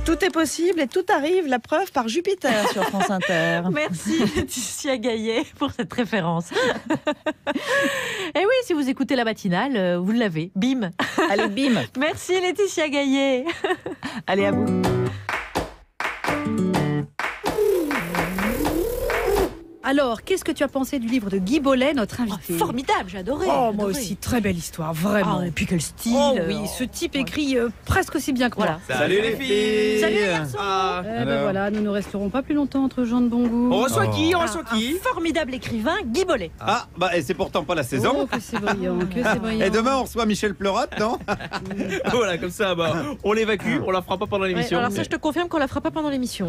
Tout est possible et tout arrive, la preuve par Jupiter sur France Inter. Merci Laetitia Gaillet pour cette référence. Et oui, si vous écoutez la matinale, vous l'avez. Bim. Allez, bim. Merci Laetitia Gaillet. Allez, à vous. Alors, qu'est-ce que tu as pensé du livre de Guy Bollet, notre invité? Formidable, j'ai adoré. Oh, moi aussi, très belle histoire, vraiment. Et puis quel style. Oh oui, ce type écrit presque aussi bien que moi. Salut les filles. Salut les garçons. Voilà, nous ne resterons pas plus longtemps entre gens de bon goût. On reçoit qui? Un formidable écrivain, Guy Bollet. Ah, bah, et c'est pourtant pas la saison. Oh, que c'est brillant, que c'est brillant. Et demain, on reçoit Michel Pleurotte, non? Voilà, comme ça, on l'évacue, on la fera pas pendant l'émission. Alors ça, je te confirme qu'on la fera pas pendant l'émission.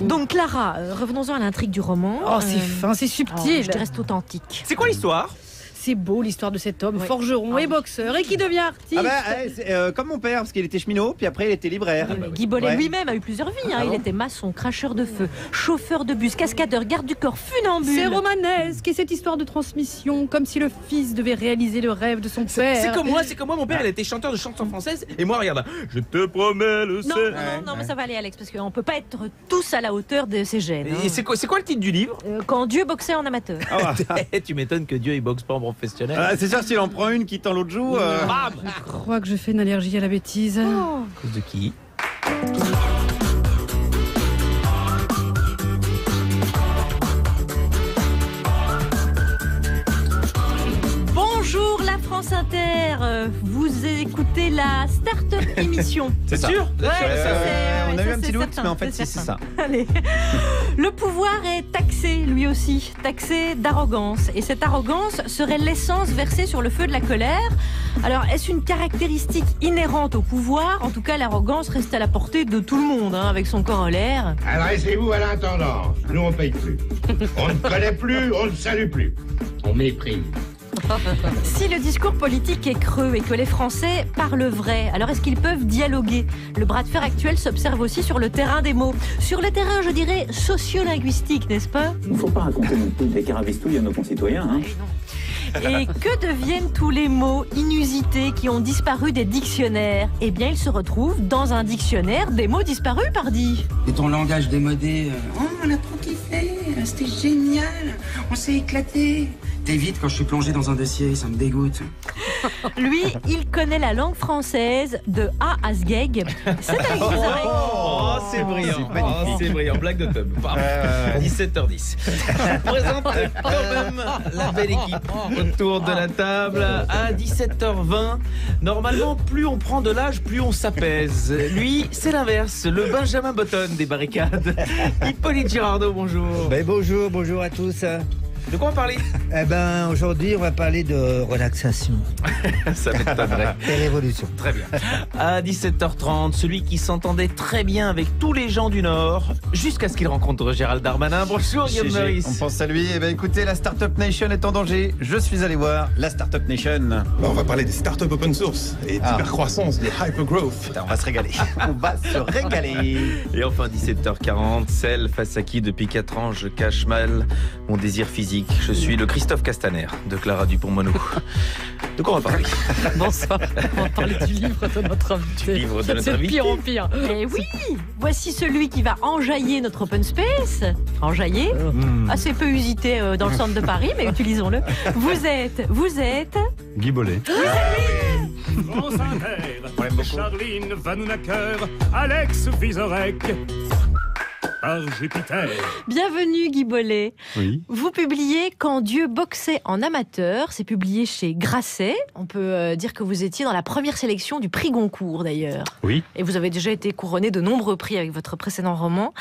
Donc Clara, revenons-en à l'intrigue du roman. Oh, c'est fin, c'est subtil. Je te reste authentique. C'est quoi l'histoire? C'est beau l'histoire de cet homme, forgeron et boxeur, et qui devient artiste. Ah bah, c'est comme mon père, parce qu'il était cheminot, puis après il était libraire. Guy Bollet Ouais. lui-même a eu plusieurs vies. Ah Il bon était maçon, cracheur de feu, chauffeur de bus, cascadeur, garde du corps, funambule. C'est romanesque, et cette histoire de transmission, comme si le fils devait réaliser le rêve de son père. C'est comme moi, mon père, il était chanteur de chansons françaises, et moi, regarde, je te promets le ciel. Non, mais ça va aller, Alex, parce qu'on peut pas être tous à la hauteur de ses gènes. Et c'est quoi le titre du livre? Quand Dieu boxait en amateur. Ah, Tu m'étonnes que Dieu il boxe pas en professionnel. c'est sûr, s'il en prend une qui tend l'autre joue. Bam! Je crois que je fais une allergie à la bêtise. À cause de qui? Bonjour la France Inter, vous écoutez la Start-up émission. C'est sûr? on a eu un petit doute, mais en fait, c'est ça. Allez. Le pouvoir est taxé, lui aussi, taxé d'arrogance. Et cette arrogance serait l'essence versée sur le feu de la colère. Alors, est-ce une caractéristique inhérente au pouvoir? En tout cas, l'arrogance reste à la portée de tout le monde, avec son corollaire. Adressez-vous à l'intendance. Nous, on paye plus. On ne connaît plus, on ne salue plus. On méprise. Si le discours politique est creux et que les Français parlent vrai, alors est-ce qu'ils peuvent dialoguer? Le bras de fer actuel s'observe aussi sur le terrain des mots. Sur le terrain, je dirais, sociolinguistique, n'est-ce pas? Il ne faut pas raconter non plus des carabistouilles à nos concitoyens. Hein. Et que deviennent tous les mots inusités qui ont disparu des dictionnaires? Eh bien, ils se retrouvent dans un dictionnaire des mots disparus, pardi. Et ton langage démodé, oh, on a trop kiffé, c'était génial, on s'est éclaté. T'évites quand je suis plongé dans un dossier, ça me dégoûte. Lui, il connaît la langue française de A à Sgeg. C'est avec vos oreilles. Oh, c'est brillant. C'est brillant. Blague de pub. 17h10. Je présente quand même la belle équipe autour de la table à 17h20. Normalement, plus on prend de l'âge, plus on s'apaise. Lui, c'est l'inverse. Le Benjamin Button des barricades. Hippolyte Girardot, bonjour. Bonjour à tous. De quoi on parlait? Aujourd'hui, on va parler de relaxation Ça m'étonnerait. et révolution. Très bien. À 17h30, celui qui s'entendait très bien avec tous les gens du Nord, jusqu'à ce qu'il rencontre Gérald Darmanin. Bonjour Guillaume Meurice. On pense à lui. Eh bien, écoutez, la Startup Nation est en danger. Je suis allé voir la Startup Nation. On va parler des startups open source et d'hypercroissance, des hypergrowth. Putain, on va se régaler. On va se régaler. Et enfin 17h40, celle face à qui depuis 4 ans je cache mal mon désir physique. Je suis le Christophe Castaner de Clara Dupont-Moreau. De quoi on va parler? Bonsoir, on va parler du livre de notre invité. Du livre de notre C'est de invité. pire en pire. Et oui, voici celui qui va enjailler notre open space. Enjailler, assez peu usité dans le centre de Paris, mais utilisons-le. Vous êtes... Guy Bollet. France Inter, Charline Vanhoenacker, Alex Vizorek, par Jupiter. Bienvenue Guy Bollet. Oui. Vous publiez Quand Dieu boxait en amateur, c'est publié chez Grasset. On peut dire que vous étiez dans la première sélection du prix Goncourt d'ailleurs. Oui. Et vous avez déjà été couronné de nombreux prix avec votre précédent roman.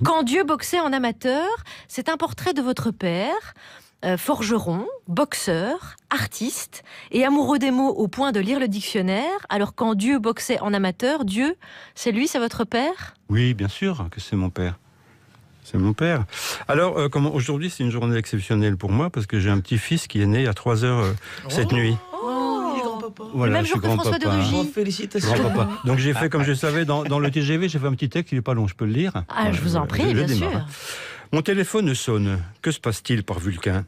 Quand Dieu boxait en amateur, c'est un portrait de votre père, forgeron, boxeur, artiste et amoureux des mots au point de lire le dictionnaire. Alors quand Dieu boxait en amateur, Dieu, c'est lui, c'est votre père? Oui, bien sûr que c'est mon père. C'est mon père. Alors, aujourd'hui, c'est une journée exceptionnelle pour moi parce que j'ai un petit-fils qui est né à 3h cette nuit. Il est grand-papa. Voilà, le même je suis jour que François de grand-papa. Rugy. Félicitations. Grand-papa. Donc j'ai fait comme je savais dans le TGV, j'ai fait un petit texte, il n'est pas long, je peux le lire. Ah, je vous en prie, Je bien démarre. sûr. Mon téléphone sonne. Que se passe-t-il par Vulcain?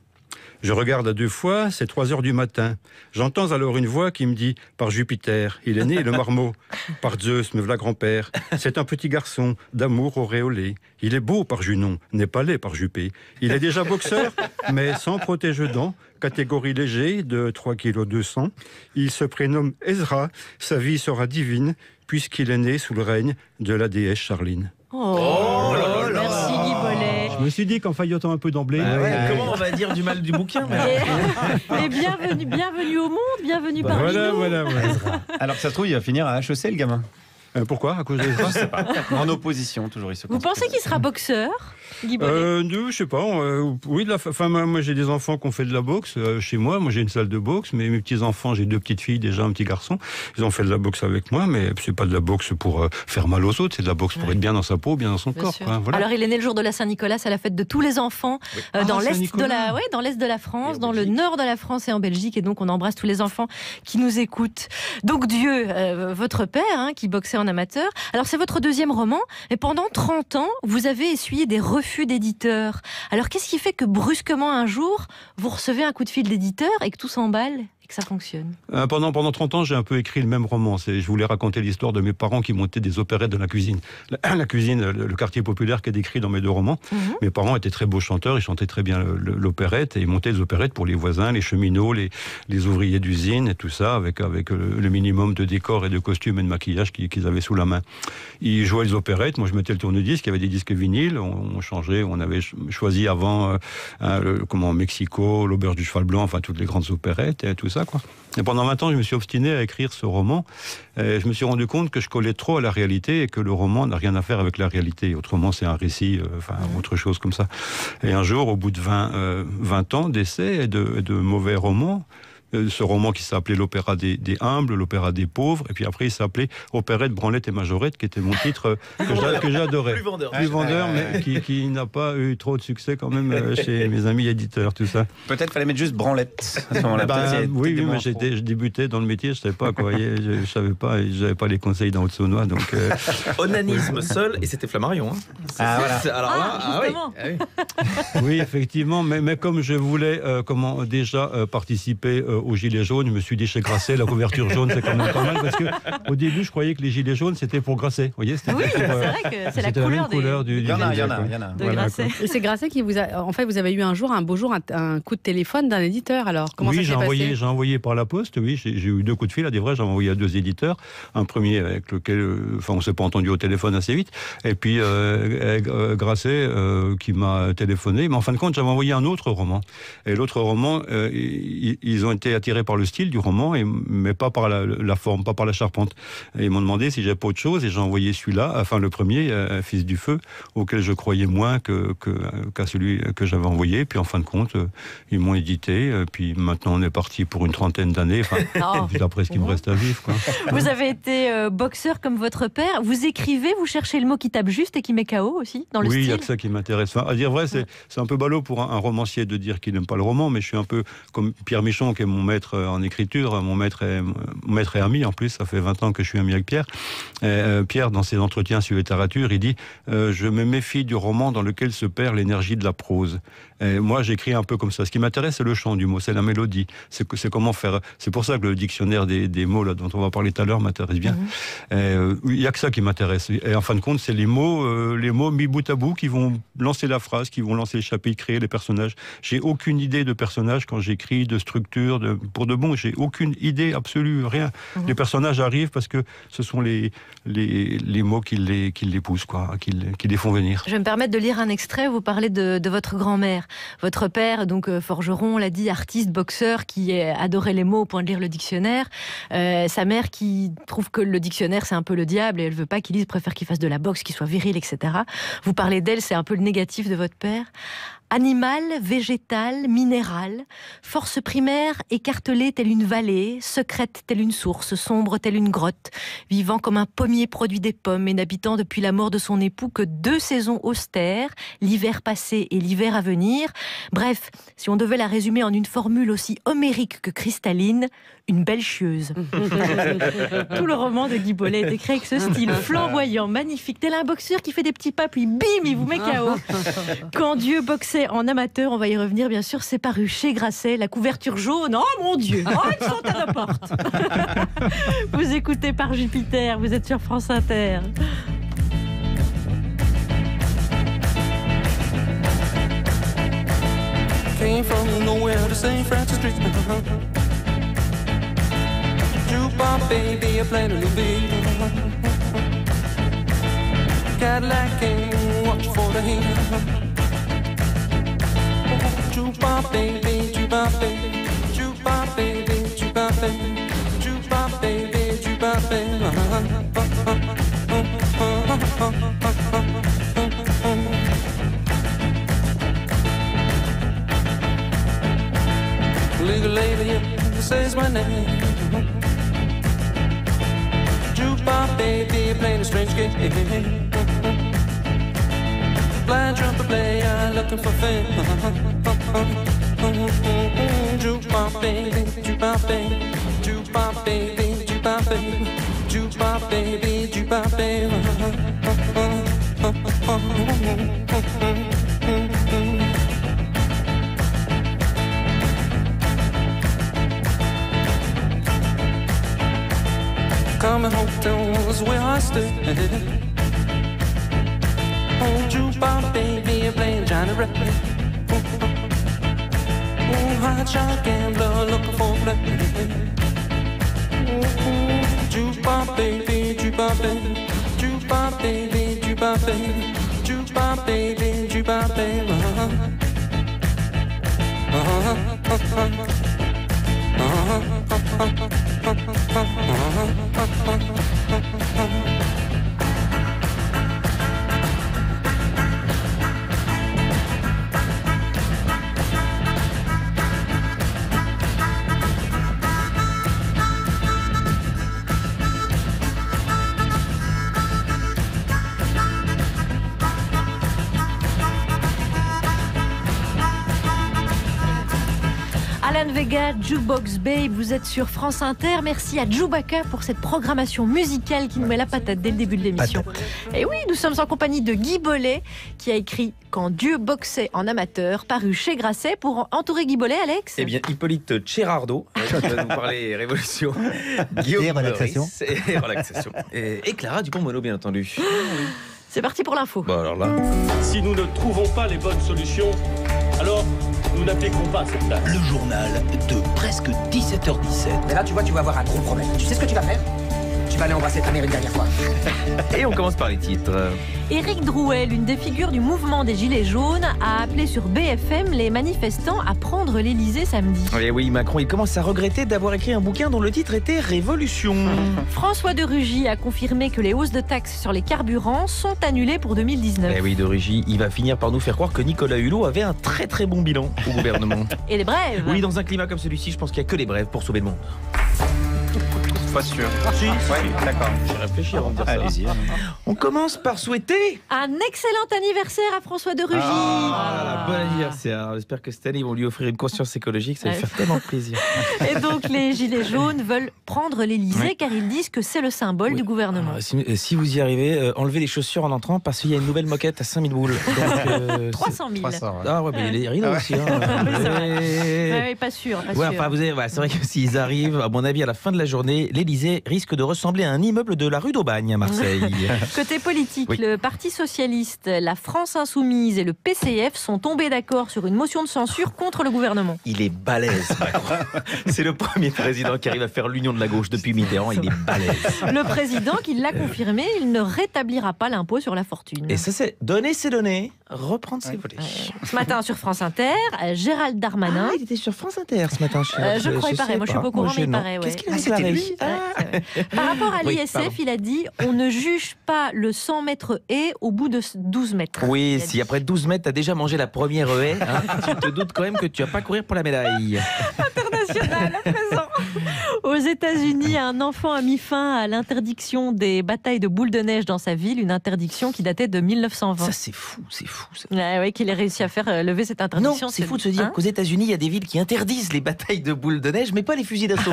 Je regarde à 2 fois, c'est 3 heures du matin. J'entends alors une voix qui me dit « Par Jupiter, il est né le marmot. Par Zeus, me v'là grand-père. C'est un petit garçon, d'amour auréolé. Il est beau par Junon, n'est pas laid par Juppé. Il est déjà boxeur, mais sans protège-dents. Catégorie léger, de 3 kg 200. Il se prénomme Ezra. Sa vie sera divine, puisqu'il est né sous le règne de la déesse Charline. » Oh, merci Guy Bollet. Je me suis dit qu'en faillotant un peu d'emblée... Comment on va dire du mal du bouquin Et bienvenue au monde, bienvenue parmi nous. Voilà. Alors que ça se trouve, il va finir à HEC, le gamin. Pourquoi? À cause de ça? Je sais pas. En opposition, toujours. Vous pensez qu'il sera boxeur, Guy Bollet? Je sais pas. Oui, moi j'ai des enfants qui ont fait de la boxe chez moi. Moi j'ai une salle de boxe, mais mes petits-enfants, j'ai 2 petites filles, déjà un petit garçon. Ils ont fait de la boxe avec moi, mais c'est pas de la boxe pour faire mal aux autres, c'est de la boxe pour être bien dans sa peau, bien dans son corps. Quoi, voilà. Alors il est né le jour de la Saint-Nicolas, c'est la fête de tous les enfants dans l'est de la France, dans le nord de la France et en Belgique. Et donc on embrasse tous les enfants qui nous écoutent. Donc Dieu, votre père, qui boxait en amateur. Alors c'est votre 2e roman, mais pendant 30 ans, vous avez essuyé des refus d'éditeurs. Alors qu'est-ce qui fait que brusquement un jour, vous recevez un coup de fil d'éditeur et que tout s'emballe et que ça fonctionne? Pendant 30 ans, j'ai un peu écrit le même roman. Je voulais raconter l'histoire de mes parents qui montaient des opérettes dans la cuisine. La cuisine, le quartier populaire qui est décrit dans mes 2 romans. Mes parents étaient très beaux chanteurs, ils chantaient très bien l'opérette et ils montaient des opérettes pour les voisins, les cheminots, les ouvriers d'usine et tout ça, avec le minimum de décors et de costumes et de maquillage qu'ils avaient sous la main. Ils jouaient les opérettes, moi je mettais le tourne-disque, il y avait des disques vinyles, on changeait, on avait choisi avant Mexico, l'Auberge du Cheval Blanc, enfin toutes les grandes opérettes et tout ça, quoi. Et pendant 20 ans, je me suis obstiné à écrire ce roman. Et je me suis rendu compte que je collais trop à la réalité et que le roman n'a rien à faire avec la réalité. Autrement, c'est un récit, autre chose comme ça. Et un jour, au bout de 20 ans d'essais et de mauvais romans, ce roman qui s'appelait l'opéra des humbles, l'opéra des pauvres, et puis après il s'appelait Opérette, branlette et majorette, qui était mon titre que j'adorais. Plus vendeur, mais qui n'a pas eu trop de succès quand même chez mes amis éditeurs, tout ça. Peut-être fallait mettre juste branlette. À ce moment-là. Oui, mais je débutais dans le métier, je savais pas quoi. Je savais pas, j'avais pas les conseils d'un Haute-Saônois, donc. Onanisme seul, et c'était Flammarion. Voilà. Alors là, oui, effectivement, mais comme je voulais déjà participer aux Gilets jaunes, je me suis dit chez Grasset, la couverture jaune, c'est quand même pas mal, parce que au début, je croyais que les Gilets jaunes, c'était pour Grasset. Vous voyez, c'est vrai que c'est la couleur du Il y en a. Grasset. Et c'est Grasset qui vous a... En fait, vous avez eu un beau jour, un coup de téléphone d'un éditeur, alors comment ça s'est passé? J'ai envoyé par la poste, oui, j'ai eu 2 coups de fil, à des vrais, j'ai envoyé à 2 éditeurs, un premier avec lequel, on s'est pas entendu au téléphone assez vite, et puis Grasset qui m'a téléphoné, mais en fin de compte, j'avais envoyé un autre roman, et l'autre roman, ils ont été attirés par le style du roman, mais pas par la forme, pas par la charpente. Et ils m'ont demandé si j'avais pas autre chose, et j'ai envoyé celui-là, enfin le premier, Fils du feu, auquel je croyais moins qu'à celui que j'avais envoyé. Puis en fin de compte, ils m'ont édité, puis maintenant on est parti pour une 30aine d'années, d'après ce qui me reste à vivre, quoi. Vous avez été boxeur comme votre père, vous écrivez, vous cherchez le mot qui tape juste et qui met KO aussi, dans le style? Oui, il n'y a que ça qui m'intéresse. Enfin, à dire vrai, c'est un peu ballot pour un romancier de dire qu'il n'aime pas le roman, mais je suis un peu comme Pierre Michon, qui est mon maître en écriture, mon maître et ami, en plus, ça fait 20 ans que je suis ami avec Pierre. Pierre, dans ses entretiens sur littérature, il dit je me méfie du roman dans lequel se perd l'énergie de la prose. Et moi, j'écris un peu comme ça. Ce qui m'intéresse, c'est le chant du mot, c'est la mélodie. C'est comment faire. C'est pour ça que le dictionnaire des mots là, dont on va parler tout à l'heure m'intéresse bien. Il n'y a que ça qui m'intéresse. Et en fin de compte, c'est les mots mis bout à bout qui vont lancer la phrase, qui vont lancer le chapitre, créer les personnages. J'ai aucune idée de personnage quand j'écris, de structure, pour de bon. J'ai aucune idée absolue, rien. Les personnages arrivent parce que ce sont les mots qui les poussent, quoi, qui les font venir. Je vais me permettre de lire un extrait. Vous parlez de votre grand-mère. Votre père, donc forgeron, on l'a dit, artiste, boxeur, qui adorait les mots au point de lire le dictionnaire. Sa mère qui trouve que le dictionnaire, c'est un peu le diable et elle veut pas qu'il lise, préfère qu'il fasse de la boxe, qu'il soit viril, etc. Vous parlez d'elle, c'est un peu le négatif de votre père. Animal, végétal, minéral, force primaire écartelée telle une vallée, secrète telle une source, sombre telle une grotte, vivant comme un pommier produit des pommes et n'habitant depuis la mort de son époux que 2 saisons austères, l'hiver passé et l'hiver à venir. Bref, si on devait la résumer en une formule aussi homérique que cristalline, une belle chieuse. Tout le roman de Guy Bollet est écrit avec ce style flamboyant, magnifique, tel un boxeur qui fait des petits pas, puis bim, il vous met KO. Quand Dieu boxait boxait en amateur, on va y revenir bien sûr, c'est paru chez Grasset, la couverture jaune, oh mon Dieu, oh ils sont à la porte. Vous écoutez Par Jupiter, vous êtes sur France Inter. Came from nowhere to St. Francis Street. Jukebox baby, I played a little bit. Cadillac came, watch for the heat. Jukebox baby, jukebox baby, jukebox baby, jukebox baby, jukebox baby, jukebox baby. Legal lady says my name. Jukebox baby playing a strange game. Blind trumpet player looking for fame. Jukebox baby, jukebox baby, jukebox baby, jukebox baby, jukebox baby, jukebox baby. Coming home was where I stood. Oh, jukebox baby, playing Johnny Ray. Oh, hot shot gambler looking for blood. Jukebox baby, jukebox baby, jukebox baby, jukebox baby, jukebox baby, jukebox baby. Alan Vega, Jukebox Babe, vous êtes sur France Inter. Merci à Chewbacca pour cette programmation musicale qui nous met la patate dès le début de l'émission. Et oui, nous sommes en compagnie de Guy Bollet qui a écrit Quand Dieu boxait en amateur, paru chez Grasset. Pour entourer Guy Bollet, Alex? Eh bien, Hippolyte Cherardo, qui va nous parler révolution. Guillaume et relaxation. Et relaxation. Et Clara Dupont-Moreau, bien entendu. C'est parti pour l'info. Bon, alors là. Si nous ne trouvons pas les bonnes solutions, alors nous n'appliquerons pas cette date. Le journal de presque 17h17. Mais là, tu vois, tu vas avoir un gros problème. Tu sais ce que tu vas faire? Tu vas aller embrasser ta mère une dernière fois. Et on commence par les titres. Éric Drouet, l'une des figures du mouvement des Gilets jaunes, a appelé sur BFM les manifestants à prendre l'Elysée samedi. Et oui, Macron, il commence à regretter d'avoir écrit un bouquin dont le titre était Révolution. François de Rugy a confirmé que les hausses de taxes sur les carburants sont annulées pour 2019. Et oui, de Rugy, il va finir par nous faire croire que Nicolas Hulot avait un très très bon bilan au gouvernement. Et les brèves? Oui, dans un climat comme celui-ci, je pense qu'il n'y a que les brèves pour sauver le monde. Pas sûr. Si, ouais, d'accord. J'ai réfléchi avant de dire ça. Allez-y. On commence par souhaiter un excellent anniversaire à François de Rugy. Ah, bon anniversaire. J'espère que cette année, ils vont lui offrir une conscience écologique. Ça va lui faire tellement plaisir. Et donc, les Gilets jaunes veulent prendre l'Elysée, oui, car ils disent que c'est le symbole du gouvernement. Si vous y arrivez, enlevez les chaussures en entrant parce qu'il y a une nouvelle moquette à 5000 boules. Donc, 300 000. 300, ouais. Ah ouais, mais il y a les rideaux aussi. Hein. Ouais, pas sûr. Pas sûr. Enfin, c'est vrai que s'ils arrivent, à mon avis, à la fin de la journée, l'Elysée risque de ressembler à un immeuble de la rue d'Aubagne à Marseille. Côté politique, oui, le Parti Socialiste, la France Insoumise et le PCF sont tombés d'accord sur une motion de censure contre le gouvernement. Il est balèze, Macron. C'est le premier président qui arrive à faire l'union de la gauche depuis Mitterrand. Il est balèze. Le président qui l'a confirmé, il ne rétablira pas l'impôt sur la fortune. Et ça, c'est donner, c'est donner. Reprendre, c'est voler. Ce matin sur France Inter, Gérald Darmanin. Ah, il était sur France Inter ce matin. Je crois, il paraît. Moi, je suis pas au courant, mais il paraît. Ouais. Qu'est-ce qu'il a déclaré lui? Par rapport à l'ISF, il a dit on ne juge pas le 100 mètres haie au bout de 12 mètres. Oui, si après 12 mètres, tu as déjà mangé la première haie, hein, tu te doutes quand même que tu vas pas courir pour la médaille. national à présent. Aux États-Unis, un enfant a mis fin à l'interdiction des batailles de boules de neige dans sa ville, une interdiction qui datait de 1920. Ça, c'est fou. Ouais, qu'il ait réussi à faire lever cette interdiction. Non, c'est fou de se dire qu'aux États-Unis, il y a des villes qui interdisent les batailles de boules de neige, mais pas les fusils d'assaut.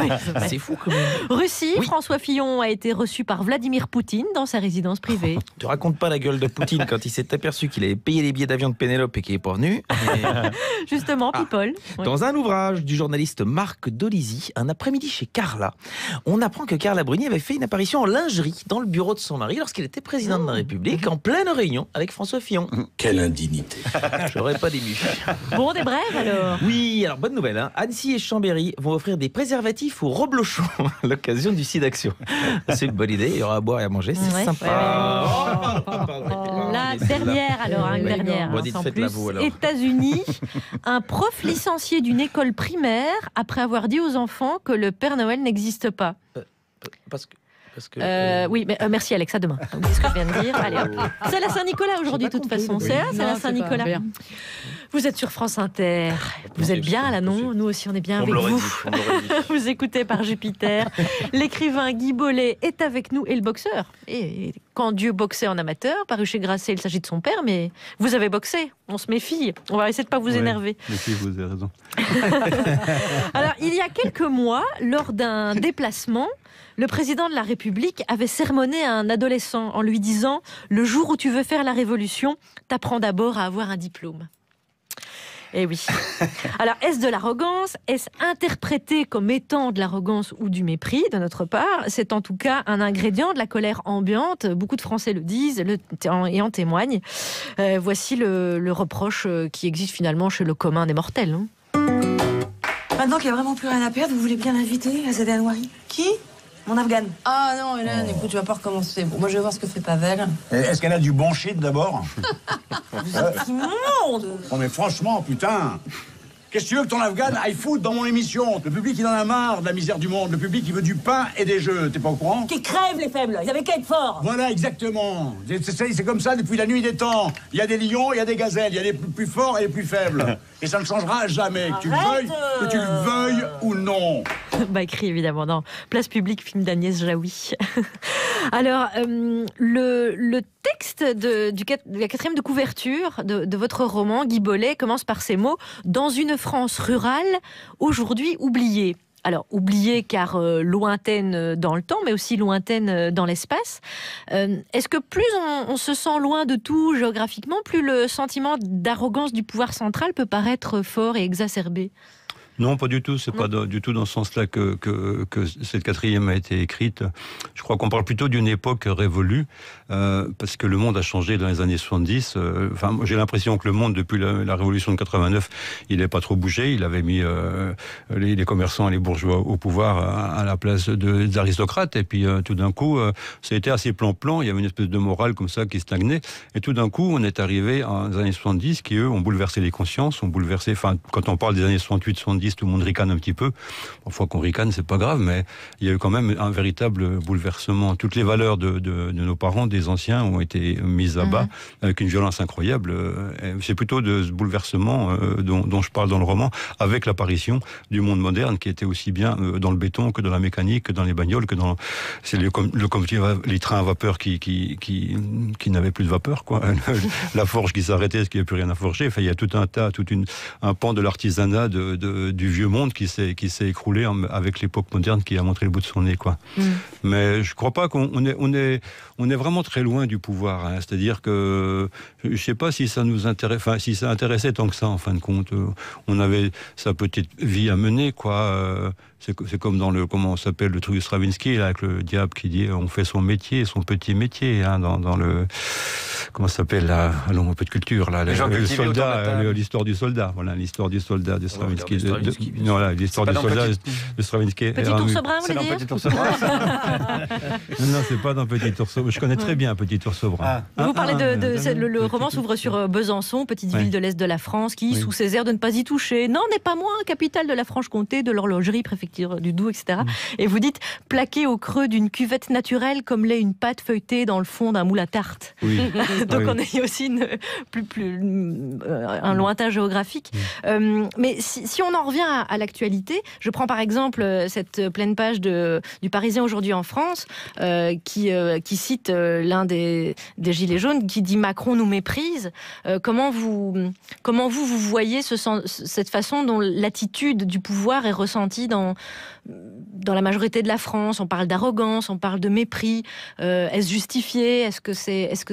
C'est fou quand même. Russie, François Fillon a été reçu par Vladimir Poutine dans sa résidence privée. Tu racontes pas la gueule de Poutine quand il s'est aperçu qu'il avait payé les billets d'avion de Pénélope et qu'il n'est pas venu. Justement, people. Dans un ouvrage du journaliste Marc Dolisi, Un après-midi chez Carla, on apprend que Carla Bruni avait fait une apparition en lingerie dans le bureau de son mari lorsqu'il était président de la République, en pleine réunion avec François Fillon. Quelle indignité. J'aurais pas d'ému. Bon, des brèves alors. Oui, alors bonne nouvelle. Annecy et Chambéry vont offrir des préservatifs aux reblochons à l'occasion du SIDAction. C'est une bonne idée, il y aura à boire et à manger, c'est sympa. La dernière alors, une dernière. Bon, dites, sans faites-la plus. vous, alors. États-Unis, un prof licencié d'une école primaire après avoir dit aux enfants que le Père Noël n'existe pas. Parce que oui, mais merci Alex, à demain. Oubliez ce que je viens de dire. Allez, hop. C'est la Saint-Nicolas aujourd'hui, de toute façon. C'est la Saint-Nicolas. Vous êtes sur France Inter. Vous êtes bien là, non? Nous aussi, on est bien avec vous. Vous écoutez par Jupiter. L'écrivain Guy Bollet est avec nous et le boxeur. Et quand Dieu boxait en amateur, paru chez Grasset, il s'agit de son père, mais vous avez boxé. On se méfie. On va essayer de ne pas vous énerver. Si, vous avez raison. Alors, il y a quelques mois, lors d'un déplacement, le président de la République avait sermonné un adolescent en lui disant « Le jour où tu veux faire la révolution, t'apprends d'abord à avoir un diplôme ». Eh oui. Alors, est-ce de l'arrogance? Est-ce interprété comme étant de l'arrogance ou du mépris de notre part? C'est en tout cas un ingrédient de la colère ambiante. Beaucoup de Français le disent et en témoignent. Voici le reproche qui existe finalement chez le commun des mortels. Maintenant qu'il n'y a vraiment plus rien à perdre, vous voulez bien l'inviter à Zadanwari? Qui? Mon Afghane. Ah non, Hélène, écoute, tu vas pas recommencer. Bon, moi, je vais voir ce que fait Pavel. Est-ce qu'elle a du bon shit d'abord? Vous êtes immonde! Non mais franchement, putain, qu'est-ce que tu veux que ton Afghane aille foutre dans mon émission? Le public, il en a marre de la misère du monde. Le public, il veut du pain et des jeux. T'es pas au courant? Qui crèvent les faibles. Ils avaient qu'à être forts. Voilà, exactement. C'est comme ça depuis la nuit des temps. Il y a des lions, il y a des gazelles. Il y a les plus forts et les plus faibles. Et ça ne changera jamais. Que tu le veuilles ou non. Bah, écrit évidemment dans Place Publique, film d'Agnès Jaoui. Alors, le texte de la quatrième de couverture de votre roman, Guy Bollet, commence par ces mots « Dans une France rurale, aujourd'hui oubliée ». Alors, oubliée car lointaine dans le temps, mais aussi lointaine dans l'espace. Est-ce que plus on se sent loin de tout géographiquement, plus le sentiment d'arrogance du pouvoir central peut paraître fort et exacerbé ? Non, pas du tout. C'est pas du tout dans ce sens-là que cette quatrième a été écrite. Je crois qu'on parle plutôt d'une époque révolue, parce que le monde a changé dans les années 70. Enfin, j'ai l'impression que le monde, depuis la révolution de 89, il n'est pas trop bougé. Il avait mis les commerçants et les bourgeois au pouvoir à la place des aristocrates. Et puis, tout d'un coup, ça a été assez plan-plan. Il y avait une espèce de morale comme ça qui stagnait. Et tout d'un coup, on est arrivé dans les années 70 qui, eux, ont bouleversé les consciences, ont bouleversé... Enfin, quand on parle des années 68, 70, tout le monde ricane un petit peu. Parfois qu'on ricane, c'est pas grave, mais il y a eu quand même un véritable bouleversement. Toutes les valeurs de nos parents, des anciens, ont été mises à bas avec une violence incroyable. C'est plutôt de ce bouleversement dont je parle dans le roman, avec l'apparition du monde moderne qui était aussi bien dans le béton que dans la mécanique, que dans les bagnoles, que dans les trains à vapeur qui n'avaient plus de vapeur, quoi. La forge qui s'arrêtait, parce qu'il n'y avait plus rien à forger. Enfin, il y a tout un tas, un pan de l'artisanat du vieux monde qui s'est écroulé avec l'époque moderne qui a montré le bout de son nez, quoi. Mais je crois pas qu'on est vraiment très loin du pouvoir, hein. C'est-à-dire que je sais pas si ça nous intéresse, enfin si ça intéressait tant que ça, en fin de compte. On avait sa petite vie à mener, quoi. C'est comme dans comment s'appelle le truc de Stravinsky, là, avec le diable qui dit on fait son métier, son petit métier, hein, dans le... Comment ça s'appelle, là? Allons, un peu de culture, là. Le soldat, l'histoire du soldat. Voilà, l'histoire du soldat de Stravinsky. Voilà, l'histoire du soldat de Stravinsky. Petit ours brun, vous voulez dire? Petit ours brun. Non, c'est pas dans Petit ours brun. Je connais très bien Petit ours brun. Vous parlez le roman s'ouvre sur Besançon, petite ville de l'Est de la France, qui, sous ses airs de ne pas y toucher, n'en est pas moins capitale de la Franche-Comté, de l'horlogerie, préfecture du Doubs, etc. Et vous dites, plaqué au creux d'une cuvette naturelle comme l'est une pâte feuilletée dans le fond d'un moule à tarte. Oui. Donc on a aussi un lointain géographique. Mais si on en revient à l'actualité, je prends par exemple cette pleine page du Parisien aujourd'hui en France, qui cite l'un des Gilets jaunes, qui dit Macron nous méprise. Comment vous voyez cette façon dont l'attitude du pouvoir est ressentie dans la majorité de la France? On parle d'arrogance, on parle de mépris. Est-ce justifié? Est-ce que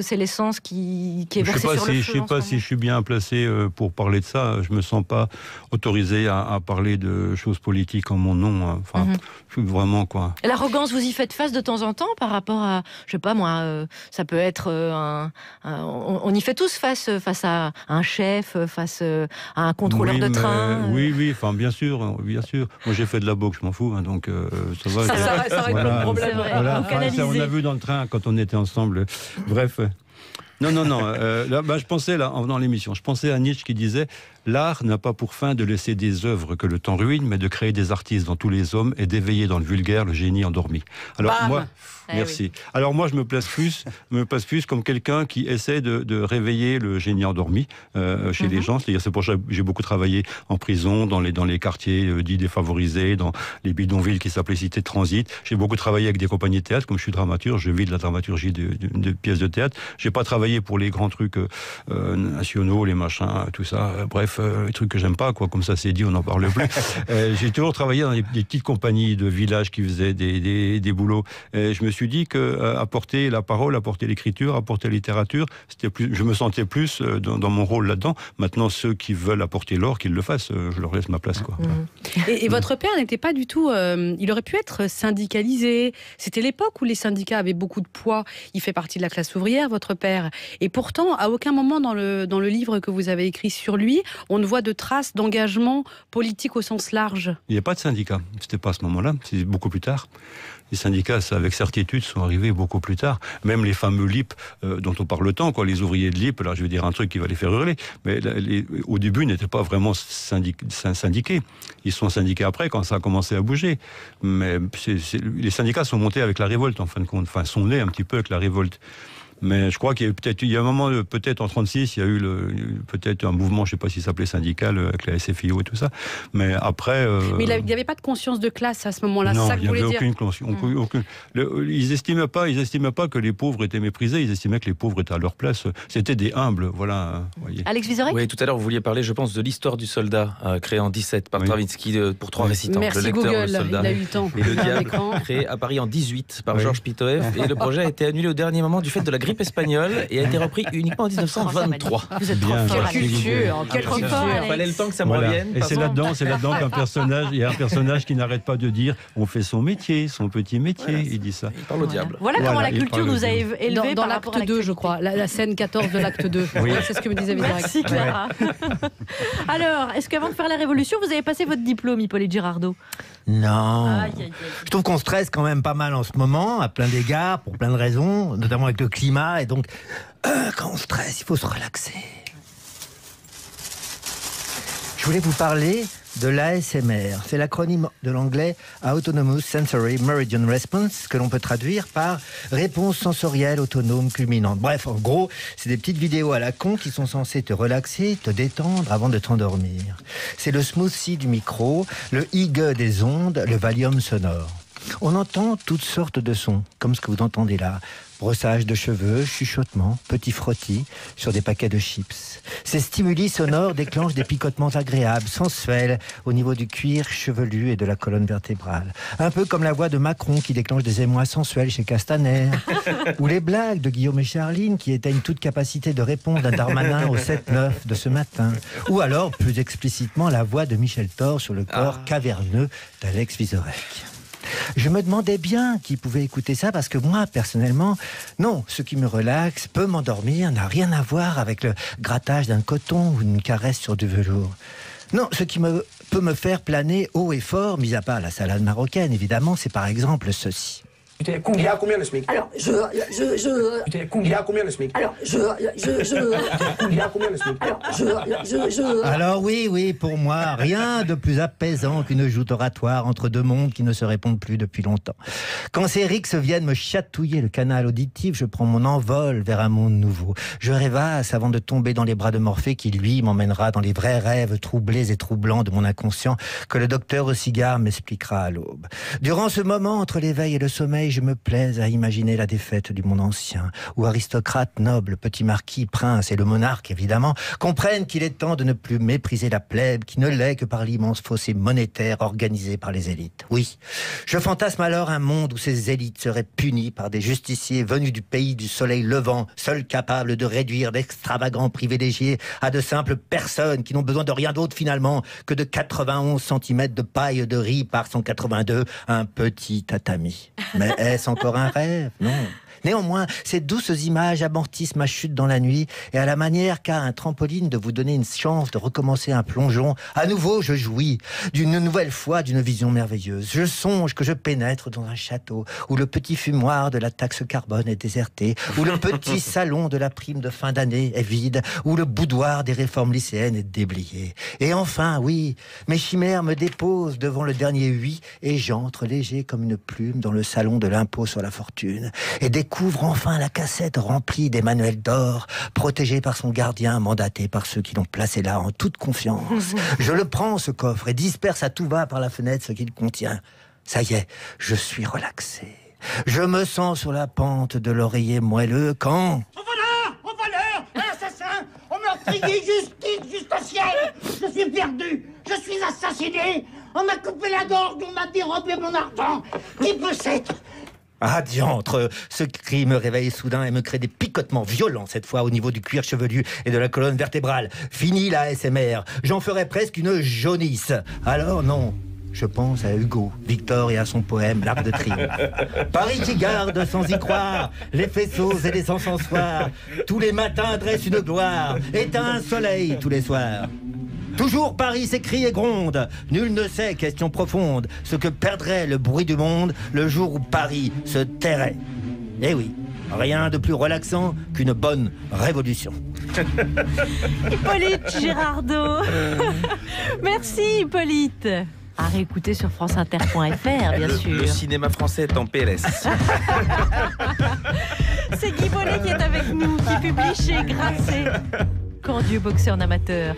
c'est l'essence qui est versée sur le feu? Je ne sais pas si je suis bien placé pour parler de ça. Je ne me sens pas autorisé à parler de choses politiques en mon nom. Enfin, vraiment, quoi. L'arrogance, vous y faites face de temps en temps par rapport à, je sais pas moi, ça peut être on y fait tous face à un chef, face à un contrôleur de train. Oui, enfin, bien sûr. Moi, j'ai fait de la boxe, je m'en fous, hein, donc ça va. Ça règle le problème. Voilà, on a vu dans le train quand on était ensemble. Bref. Non. Là, je pensais, en venant à l'émission, je pensais à Nietzsche qui disait « L'art n'a pas pour fin de laisser des œuvres que le temps ruine, mais de créer des artistes dans tous les hommes et d'éveiller dans le vulgaire le génie endormi. » Alors moi, merci. Oui. Alors moi, je me place plus comme quelqu'un qui essaie de réveiller le génie endormi chez les gens. C'est-à-dire, c'est pour ça que j'ai beaucoup travaillé en prison, dans les quartiers dits défavorisés, dans les bidonvilles qui s'appelaient cités de transit. J'ai beaucoup travaillé avec des compagnies de théâtre, comme je suis dramaturge, je vis de la dramaturgie de pièces de théâtre. J'ai pas travaillé pour les grands trucs nationaux, les machins, tout ça. Bref, les trucs que j'aime pas, quoi. Comme ça, c'est dit, on n'en parle plus. J'ai toujours travaillé dans des petites compagnies de villages qui faisaient des boulots. Et je me suis dit que apporter la parole, apporter l'écriture, apporter la littérature, c'était plus. Je me sentais plus dans mon rôle là-dedans. Maintenant, ceux qui veulent apporter l'or, qu'ils le fassent. Je leur laisse ma place, quoi. Et votre père n'était pas du tout. Il aurait pu être syndicalisé. C'était l'époque où les syndicats avaient beaucoup de poids. Il fait partie de la classe ouvrière, votre père. Et pourtant, à aucun moment dans le livre que vous avez écrit sur lui, on ne voit de traces d'engagement politique au sens large. Il n'y a pas de syndicat. C'était pas à ce moment-là. C'est beaucoup plus tard. Les syndicats, ça, avec certitude, sont arrivés beaucoup plus tard. Même les fameux LIP dont on parle tant, quoi, les ouvriers de LIP, là, je vais dire un truc qui va les faire hurler, mais au début, ils n'étaient pas vraiment syndiqués. Ils sont syndiqués après, quand ça a commencé à bouger. Mais les syndicats sont montés avec la révolte, en fin de compte. Enfin, sont nés un petit peu avec la révolte. Mais je crois qu'il y a un moment, peut-être en 36, il y a eu peut-être un mouvement, je ne sais pas s'il s'appelait syndical, avec la SFIO et tout ça. Mais après... Mais il n'y avait pas de conscience de classe à ce moment-là, non, c'est ça que vous voulez dire? Non, il n'y avait aucune. Ils n'estimaient pas que les pauvres étaient méprisés, ils estimaient que les pauvres étaient à leur place. C'était des humbles, voilà. Voyez. Alex Vizorek? Oui, tout à l'heure, vous vouliez parler, je pense, de l'histoire du soldat, créé en 17 par Stravinsky pour 3 récitants. Merci le lecteur, Google, le soldat il a eu le temps. Et le diable, créé à Paris en 18 par Georges Pitoëff. Et le projet a été annulé au dernier moment du fait de la grippe espagnole et a été repris uniquement en 1923. Vous êtes trop fort. Quelle culture. Il fallait le temps que ça me revienne. Et c'est là-dedans qu'un personnage, il y a un personnage qui n'arrête pas de dire on fait son métier, son petit métier. Voilà, il dit ça. Il parle au diable. Voilà comment la culture nous a élevés dans l'acte 2, je crois. La scène 14 de l'acte 2. Oui. C'est ce que me disait Vizorek. Merci Clara. Alors, est-ce qu'avant de faire la révolution, vous avez passé votre diplôme, Hippolyte Girardot? Non. Je trouve qu'on stresse quand même pas mal en ce moment, à plein d'égards, pour plein de raisons, notamment avec le climat. Et donc, quand on stresse, il faut se relaxer. Je voulais vous parler de l'ASMR. C'est l'acronyme de l'anglais Autonomous Sensory Meridian Response, que l'on peut traduire par réponse sensorielle autonome culminante. Bref, en gros, c'est des petites vidéos à la con qui sont censées te relaxer, te détendre avant de t'endormir. C'est le smoothie du micro, le higue des ondes, le Valium sonore. On entend toutes sortes de sons, comme ce que vous entendez là. Brossage de cheveux, chuchotement, petits frottis sur des paquets de chips. Ces stimuli sonores déclenchent des picotements agréables, sensuels, au niveau du cuir chevelu et de la colonne vertébrale. Un peu comme la voix de Macron qui déclenche des émois sensuels chez Castaner. Ou les blagues de Guillaume et Charline qui éteignent toute capacité de réponse d'un Darmanin au 7-9 de ce matin. Ou alors, plus explicitement, la voix de Michel Thor sur le corps caverneux d'Alex Vizorek. Je me demandais bien qui pouvait écouter ça, parce que moi, personnellement, non, ce qui me relaxe, peut m'endormir, n'a rien à voir avec le grattage d'un coton ou une caresse sur du velours. Non, ce qui peut me faire planer haut et fort, mis à part la salade marocaine, évidemment, c'est par exemple ceci. Il y a combien le SMIC? Alors, il y a combien le SMIC? Alors, il y a combien le SMIC? Alors, Alors oui, pour moi, rien de plus apaisant qu'une joute oratoire entre deux mondes qui ne se répondent plus depuis longtemps. Quand ces rixes viennent me chatouiller le canal auditif, je prends mon envol vers un monde nouveau. Je rêvasse avant de tomber dans les bras de Morphée qui, lui, m'emmènera dans les vrais rêves troublés et troublants de mon inconscient que le docteur au cigare m'expliquera à l'aube. Durant ce moment, entre l'éveil et le sommeil, je me plais à imaginer la défaite du monde ancien, où aristocrates, nobles, petits marquis, princes et le monarque, évidemment, comprennent qu'il est temps de ne plus mépriser la plèbe qui ne l'est que par l'immense fossé monétaire organisé par les élites. Oui, je fantasme alors un monde où ces élites seraient punies par des justiciers venus du pays du soleil levant, seuls capables de réduire d'extravagants privilégiés à de simples personnes qui n'ont besoin de rien d'autre finalement que de 91 cm de paille de riz par 182, un petit tatami. Mais est-ce encore un rêve? Non. Néanmoins, ces douces images amortissent ma chute dans la nuit et à la manière qu'a un trampoline de vous donner une chance de recommencer un plongeon, à nouveau je jouis d'une nouvelle fois d'une vision merveilleuse. Je songe que je pénètre dans un château où le petit fumoir de la taxe carbone est déserté, où le petit salon de la prime de fin d'année est vide, où le boudoir des réformes lycéennes est déblayé. Et enfin, oui, mes chimères me déposent devant le dernier oui et j'entre léger comme une plume dans le salon de l'impôt sur la fortune et découvre enfin la cassette remplie des manuels d'or, protégée par son gardien, mandaté par ceux qui l'ont placé là en toute confiance. Je le prends, ce coffre, et disperse à tout va par la fenêtre ce qu'il contient. Ça y est, je suis relaxé. Je me sens sur la pente de l'oreiller moelleux quand... Au voleur, assassin, au meurtrier, justice, justicière. Je suis perdu, je suis assassiné. On m'a coupé la gorge, on m'a dérobé mon argent. Qui peut s'être... Ah diantre, ce cri me réveille soudain et me crée des picotements violents, cette fois au niveau du cuir chevelu et de la colonne vertébrale. Fini la ASMR, j'en ferais presque une jaunisse. Alors non, je pense à Hugo, Victor et à son poème L'Arc de Triomphe. Paris qui garde sans y croire les faisceaux et les encensoirs. Tous les matins dresse une gloire, éteint un soleil tous les soirs. Toujours Paris s'écrie et gronde. Nul ne sait, question profonde, ce que perdrait le bruit du monde le jour où Paris se tairait. Eh oui, rien de plus relaxant qu'une bonne révolution. Hippolyte Girardot. Merci Hippolyte. À réécouter sur franceinter.fr, bien sûr. Le cinéma français est en PLS. C'est Guy Bollet qui est avec nous, qui publie chez Grasset Quand Dieu boxait en amateur.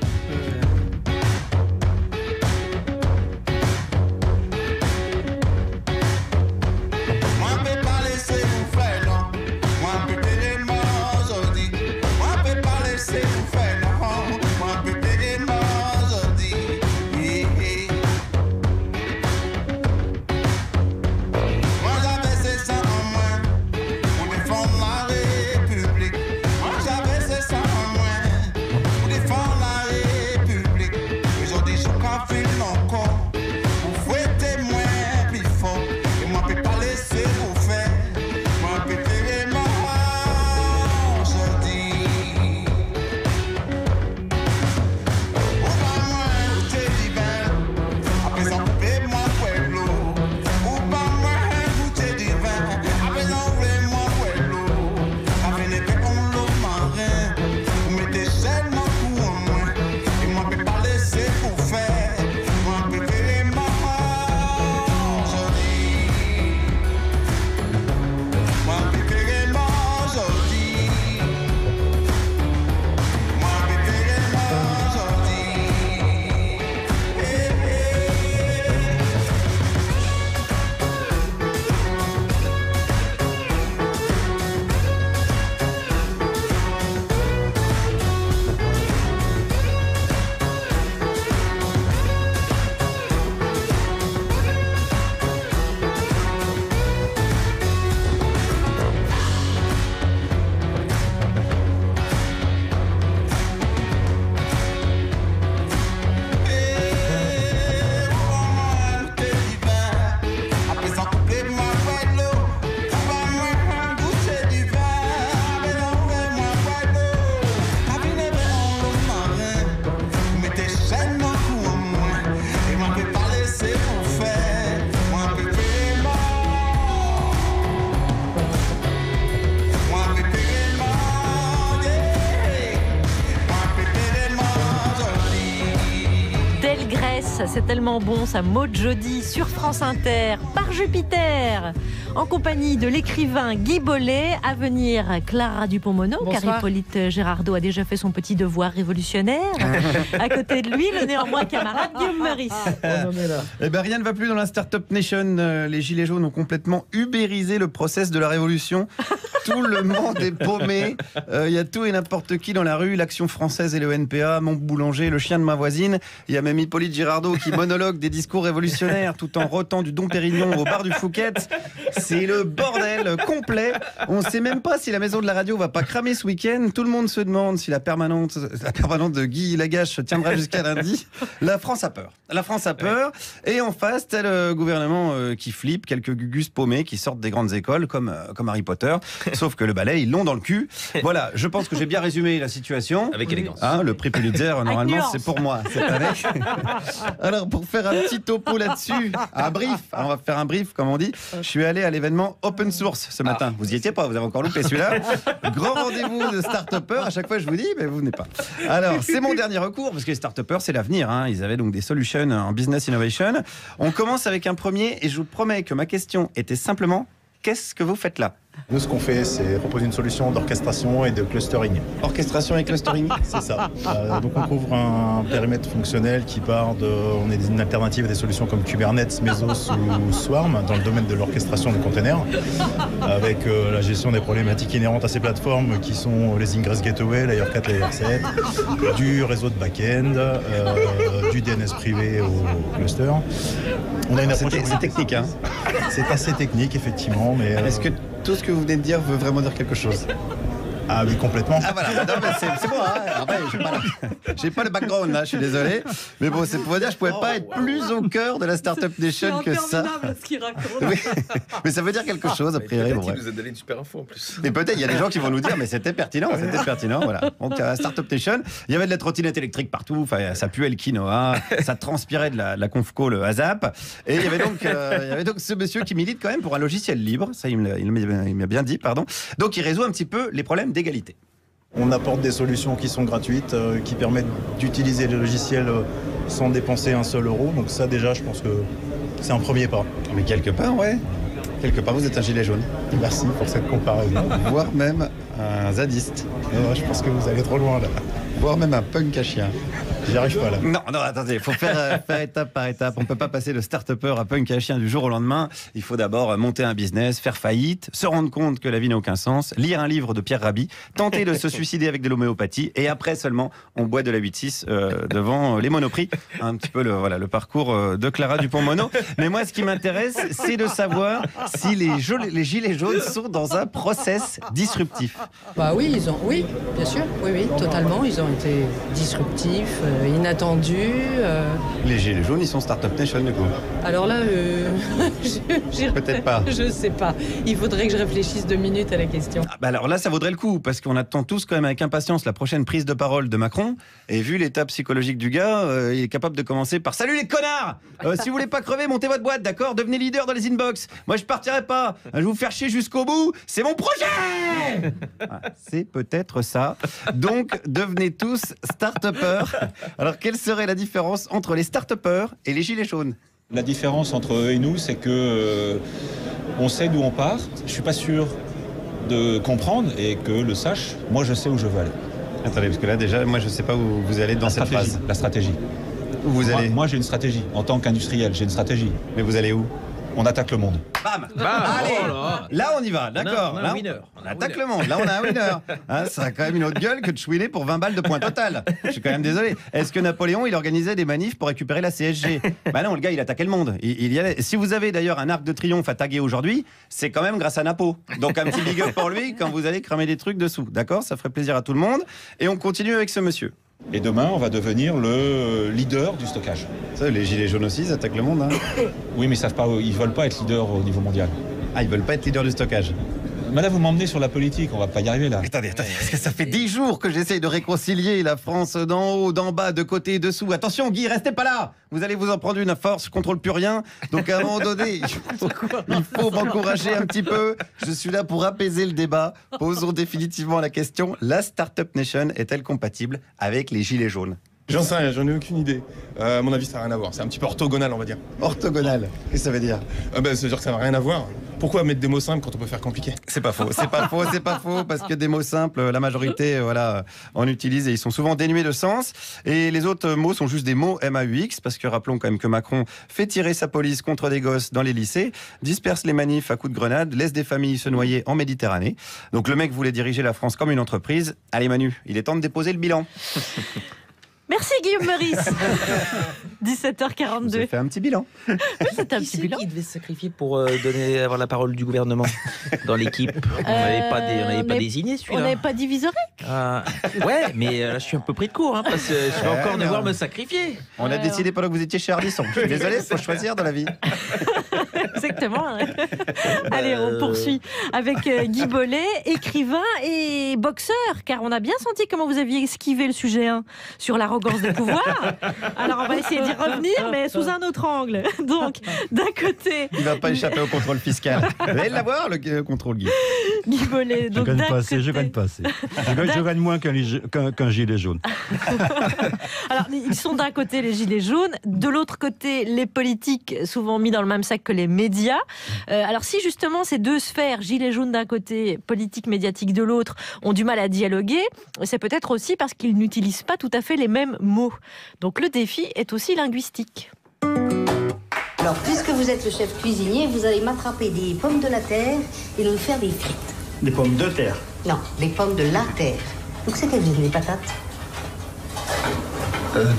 c'est tellement bon, ça, Maud Jody sur France Inter, par Jupiter, en compagnie de l'écrivain Guy Bollet. À venir, Clara Dupont-Moreau, car Hippolyte Gérardot a déjà fait son petit devoir révolutionnaire. À côté de lui, le néanmoins camarade Guillaume Meurice. Eh ben, rien ne va plus dans la Startup Nation. Les Gilets jaunes ont complètement ubérisé le process de la révolution. Tout le monde est paumé. Il y a tout et n'importe qui dans la rue. L'Action française et le NPA, mon boulanger, le chien de ma voisine. Il y a même Hippolyte Girardot qui monologue des discours révolutionnaires tout en rotant du Dom Pérignon au bar du Fouquet's. C'est le bordel complet. On ne sait même pas si la maison de la radio va pas cramer ce week-end. Tout le monde se demande si la permanente de Guy Lagache tiendra jusqu'à lundi. La France a peur. La France a peur. Et en face, t'as le gouvernement qui flippe, quelques gugus paumés qui sortent des grandes écoles comme Harry Potter. Sauf que le balai, ils l'ont dans le cul. Voilà, je pense que j'ai bien résumé la situation. Avec élégance. Hein, le prix Pulitzer, normalement, c'est pour moi cette année. Alors, pour faire un petit topo là-dessus, un brief, on va faire un brief, comme on dit. Je suis allé à l'événement Open Source ce matin. Vous y étiez pas, vous avez encore loupé celui-là. Grand rendez-vous de start-upers. À chaque fois, je vous dis, mais vous venez pas. Alors, c'est mon dernier recours, parce que les start-upers, c'est l'avenir. Hein. Ils avaient donc des solutions en business innovation. On commence avec un premier, et je vous promets que ma question était simplement, qu'est-ce que vous faites là ? Nous, ce qu'on fait, c'est proposer une solution d'orchestration et de clustering. Orchestration et clustering. C'est ça. Donc on couvre un périmètre fonctionnel qui part de... On est une alternative à des solutions comme Kubernetes, Mesos ou Swarm dans le domaine de l'orchestration des containers, avec la gestion des problématiques inhérentes à ces plateformes qui sont les Ingress Gateway, Layer 4, Layer 7, du réseau de back-end, du DNS privé au cluster. On a une approche... C'est technique, hein. C'est assez technique, effectivement, mais... Est-ce que tout ce que vous venez de dire veut vraiment dire quelque chose ? Ah oui, complètement. Ah voilà, non, mais c'est moi. Hein. Après, j'ai pas le background là, je suis désolé. Mais bon, c'est pour vous dire, je pouvais pas être plus au cœur de la Startup Nation que ça. Ce qu'il raconte. Oui. Mais ça veut dire quelque chose, a priori. Peut-être qu'il nous a donné une super info en plus. Et peut-être, il y a des gens qui vont nous dire, mais c'était pertinent, voilà. Donc, à la Startup Nation, il y avait de la trottinette électrique partout, enfin, ça puait le quinoa, ça transpirait de la conf call à Zap. Et il y avait donc ce monsieur qui milite quand même pour un logiciel libre, ça il m'a bien dit, pardon. Donc, il résout un petit peu les problèmes d'égalité. On apporte des solutions qui sont gratuites, qui permettent d'utiliser les logiciels sans dépenser un seul euro. Donc ça déjà, je pense que c'est un premier pas. Mais quelque part, ouais. Quelque part, vous êtes un gilet jaune. Merci pour cette comparaison. Voire même un zadiste. Non, je pense que vous allez trop loin là. Voire même un punk à chien. J'y arrive pas là. Non, attendez, il faut faire étape par étape. On ne peut pas passer de start-upper à punk à chien du jour au lendemain. Il faut d'abord monter un business, faire faillite, se rendre compte que la vie n'a aucun sens, lire un livre de Pierre Rabhi, tenter de se suicider avec de l'homéopathie, et après seulement, on boit de la 8-6 devant les Monoprix. Un petit peu le parcours de Clara Dupont-Moreau. Mais moi, ce qui m'intéresse, c'est de savoir si les gilets jaunes sont dans un process disruptif. Bah oui, oui, bien sûr, oui, totalement. Ils ont été disruptifs, inattendus. Les gilets jaunes, ils sont Startup Nation du coup. Alors là, peut-être pas. Je sais pas. Il faudrait que je réfléchisse 2 minutes à la question. Alors là, ça vaudrait le coup, parce qu'on attend tous quand même avec impatience la prochaine prise de parole de Macron. Et vu l'état psychologique du gars, il est capable de commencer par « Salut les connards ! Si vous voulez pas crever, montez votre boîte, d'accord ? Devenez leader dans les inbox. Moi, je partirai pas. Je vais vous faire chier jusqu'au bout. C'est mon projet !» C'est peut-être ça. Donc, devenez tous start-upers. Alors, quelle serait la différence entre les start-upers et les gilets jaunes ? La différence entre eux et nous, c'est que on sait d'où on part. Je suis pas sûr de comprendre et que le sache. Moi, je sais où je veux aller. Attendez, parce que là, déjà, moi, je sais pas où vous allez dans cette phrase. La stratégie. Où vous allez ? Moi, j'ai une stratégie. En tant qu'industriel, j'ai une stratégie. Mais vous allez où ? On attaque le monde. Bam, allez, là on y va, d'accord. On a un winner. On attaque le monde, là on a un winner. Hein, ça a quand même une autre gueule que de chouiner pour 20 balles de points total. Je suis quand même désolé. Est-ce que Napoléon, il organisait des manifs pour récupérer la CSG ? Bah non, le gars, il attaquait le monde. Il y allait. Si vous avez d'ailleurs un arc de triomphe à taguer aujourd'hui, c'est quand même grâce à Napo. Donc un petit big up pour lui quand vous allez cramer des trucs dessous. D'accord ? Ça ferait plaisir à tout le monde. Et on continue avec ce monsieur. Et demain, on va devenir le leader du stockage. Ça, les gilets jaunes aussi, ils attaquent le monde. Hein. Oui, mais ils veulent pas être leader au niveau mondial. Ah, ils veulent pas être leader du stockage. Mais là, vous m'emmenez sur la politique, on va pas y arriver là. Attendez, parce que ça fait 10 jours que j'essaye de réconcilier la France d'en haut, d'en bas, de côté et dessous. Attention, Guy, restez pas là. Vous allez vous en prendre une à force, je contrôle plus rien. Donc à un moment donné, il faut m'encourager un petit peu. Je suis là pour apaiser le débat. Posons définitivement la question, la Startup Nation est-elle compatible avec les gilets jaunes ? J'en sais rien, j'en ai aucune idée. À mon avis, ça n'a rien à voir. C'est un petit peu orthogonal, on va dire. Orthogonal, qu'est-ce que ça veut dire? Ça veut dire que ça n'a rien à voir. Pourquoi mettre des mots simples quand on peut faire compliqué? C'est pas faux, parce que des mots simples, la majorité en utilise et ils sont souvent dénués de sens. Et les autres mots sont juste des mots MAUX, parce que rappelons quand même que Macron fait tirer sa police contre des gosses dans les lycées, disperse les manifs à coups de grenades, laisse des familles se noyer en Méditerranée. Donc le mec voulait diriger la France comme une entreprise. Allez Manu, il est temps de déposer le bilan. Merci Guillaume Meurice. 17h42. Vous avez fait un petit bilan. Oui, c'était un petit bilan. Qui devait se sacrifier pour avoir la parole du gouvernement dans l'équipe? On n'avait pas désigné celui-là. On n'avait pas divisoré. Ouais, mais là je suis un peu pris de court, parce que je vais encore devoir me sacrifier. On a décidé pendant que vous étiez chez Ardisson. Je suis désolé, il faut choisir dans la vie. Exactement. Allez, on poursuit avec Guy Bollet, écrivain et boxeur, car on a bien senti comment vous aviez esquivé le sujet 1 sur l'arrogance des pouvoirs. Alors on va essayer d'y revenir, mais sous un autre angle. Donc, d'un côté... Il ne va pas échapper au contrôle fiscal. Vous allez l'avoir, le contrôle, Guy. Guy Bollet. Donc, je gagne pas assez. Je gagne moins qu'un gilet jaune. Alors, ils sont d'un côté les gilets jaunes, de l'autre côté les politiques, souvent mis dans le même sac que les médias. Alors si justement ces deux sphères, gilets jaunes d'un côté, politique médiatique de l'autre, ont du mal à dialoguer, c'est peut-être aussi parce qu'ils n'utilisent pas tout à fait les mêmes mots. Donc le défi est aussi linguistique. Alors puisque vous êtes le chef cuisinier, vous allez m'attraper des pommes de la terre et nous faire des frites. Des pommes de terre? Non, des pommes de la terre. Donc c'est qu'elles viennent, les patates?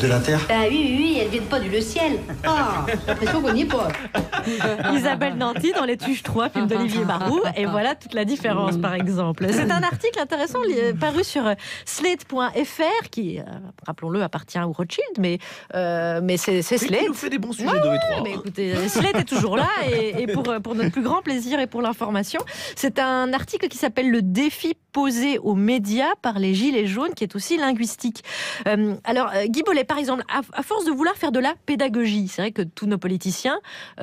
De la terre? Ah oui, elles viennent pas du ciel. Ah, j'ai l'impression qu'on n'y est pas. Isabelle Nanty dans Les Tuches 3, film d'Olivier Barou, et voilà toute la différence par exemple. C'est un article intéressant paru sur Slate.fr qui, rappelons-le, appartient au Rothschild, mais c'est Slate. Il nous fait des bons sujets de V3. Mais écoutez, Slate est toujours là et pour notre plus grand plaisir et pour l'information. C'est un article qui s'appelle Le défi posé aux médias par les gilets jaunes, qui est aussi linguistique. Alors, Guy Bollet, par exemple, à force de vouloir faire de la pédagogie, c'est vrai que tous nos politiciens,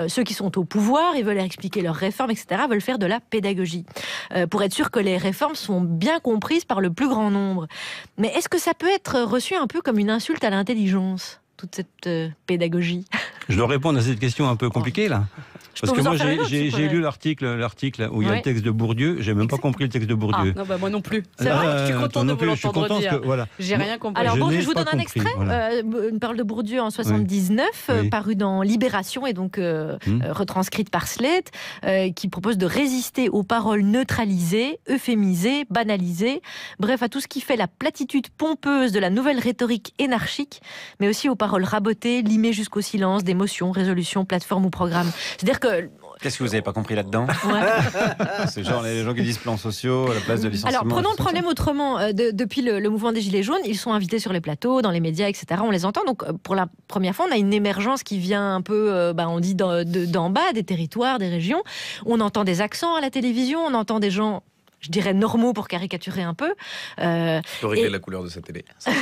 ceux qui sont au pouvoir, ils veulent expliquer leurs réformes, etc., veulent faire de la pédagogie, pour être sûr que les réformes sont bien comprises par le plus grand nombre. Mais est-ce que ça peut être reçu un peu comme une insulte à l'intelligence, toute cette pédagogie? Je dois répondre à cette question un peu compliquée, là. Parce que moi, j'ai lu l'article où il y a le texte de Bourdieu. J'ai même pas compris le texte de Bourdieu. Ah, non, bah moi non plus. C'est vrai que je suis contente de vous l'entendre dire. Voilà. J'ai rien compris. Alors, je vous donne un extrait. Voilà. Une parole de Bourdieu en 79, parue dans Libération et donc retranscrite par Slate, qui propose de résister aux paroles neutralisées, euphémisées, banalisées, bref, à tout ce qui fait la platitude pompeuse de la nouvelle rhétorique énarchique, mais aussi aux paroles rabotées, limées jusqu'au silence, d'émotions, résolutions, plateformes ou programmes. C'est-à-dire que... Qu'est-ce que vous n'avez pas compris là-dedans? C'est genre les gens qui disent plans sociaux à la place de licenciement. Alors prenons le problème autrement. Depuis le mouvement des Gilets jaunes, ils sont invités sur les plateaux, dans les médias, etc. On les entend. Donc pour la première fois, on a une émergence qui vient un peu, on dit d'en bas, des territoires, des régions. On entend des accents à la télévision, on entend des gens... je dirais normaux pour caricaturer un peu. Je peux régler la couleur de sa télé. Ça,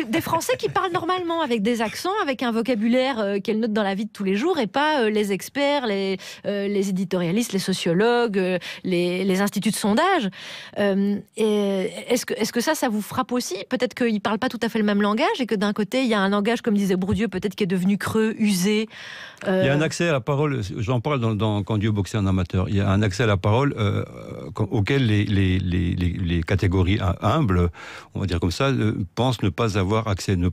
des Français qui parlent normalement, avec des accents, avec un vocabulaire qu'elles notent dans la vie de tous les jours, et pas les experts, les éditorialistes, les sociologues, les instituts de sondage. Est-ce que ça vous frappe aussi? Peut-être qu'ils ne parlent pas tout à fait le même langage, et que d'un côté, il y a un langage, comme disait Bourdieu, peut-être qui est devenu creux, usé. Il y a un accès à la parole, j'en parle dans Quand Dieu boxait en amateur, il y a un accès à la parole auquel les catégories humbles, on va dire comme ça, pensent ne pas avoir accès, n'ont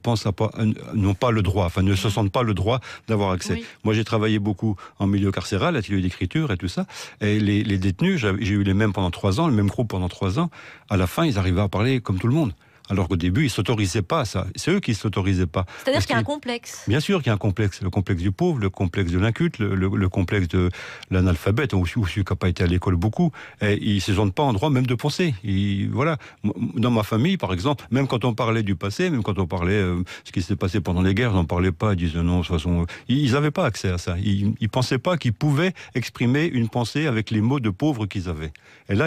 pas le droit, enfin ne se sentent pas le droit d'avoir accès. Oui. Moi j'ai travaillé beaucoup en milieu carcéral, atelier d'écriture et tout ça, et les détenus, j'ai eu les mêmes pendant 3 ans, le même groupe pendant 3 ans, à la fin ils arrivaient à parler comme tout le monde. Alors qu'au début, ils ne s'autorisaient pas à ça. C'est eux qui ne s'autorisaient pas. C'est-à-dire qu'il y a un complexe. Bien sûr qu'il y a un complexe. Le complexe du pauvre, le complexe de l'inculte, le complexe de l'analphabète, ou celui qui n'a pas été à l'école beaucoup. Et ils ne se sentent pas en droit même de penser. Voilà. Dans ma famille, par exemple, même quand on parlait du passé, même quand on parlait ce qui s'est passé pendant les guerres, on n'en parlait pas, ils disaient non, de toute façon... Ils n'avaient pas accès à ça. Ils ne pensaient pas qu'ils pouvaient exprimer une pensée avec les mots de pauvres qu'ils avaient. Et là,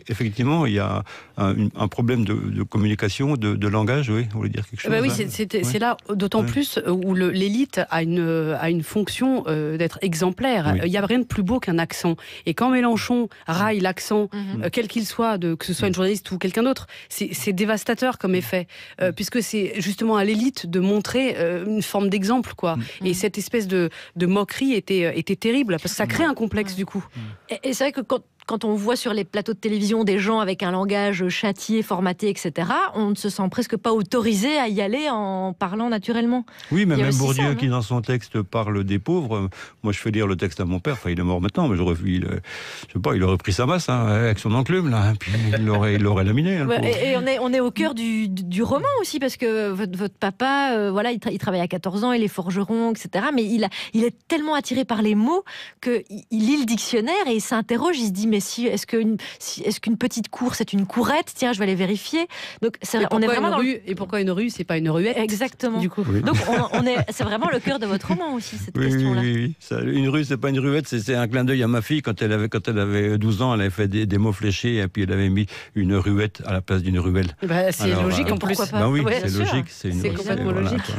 effectivement, il y a un problème de communication communication, de langage, oui, vous voulez dire quelque chose? Oui, c'est là d'autant plus où l'élite a une fonction d'être exemplaire. Oui. Il n'y a rien de plus beau qu'un accent. Et quand Mélenchon raille l'accent, quel qu'il soit, que ce soit une journaliste ou quelqu'un d'autre, c'est dévastateur comme effet, puisque c'est justement à l'élite de montrer une forme d'exemple, quoi. Et cette espèce de moquerie était terrible, parce que ça crée un complexe du coup. Et c'est vrai que quand on voit sur les plateaux de télévision des gens avec un langage châtié, formaté, etc., on ne se sent presque pas autorisé à y aller en parlant naturellement. Oui, mais Il y a même aussi Bourdieu, ça, qui dans son texte parle des pauvres, moi je fais lire le texte à mon père, enfin il est mort maintenant, mais il aurait pris sa masse, hein, avec son enclume, là, puis il l'aurait laminé. Hein, et on est au cœur du roman aussi, parce que votre papa, voilà, il travaille à 14 ans, il est forgeron, etc., mais il est tellement attiré par les mots qu'il lit le dictionnaire et il s'interroge, il se dit, mais est-ce qu'une petite cour, c'est une courette? Tiens, je vais aller vérifier. Donc, on est vraiment Et pourquoi une rue, c'est pas une ruette? Exactement. Du coup. Oui. Donc, c'est vraiment le cœur de votre roman aussi, cette Oui, question-là. oui. Une rue, c'est pas une ruette, c'est un clin d'œil à ma fille. Quand elle avait 12 ans, elle avait fait des mots fléchés et puis elle avait mis une ruette à la place d'une ruelle. C'est logique en plus. Oui, Ouais, c'est logique. C'est complètement logique.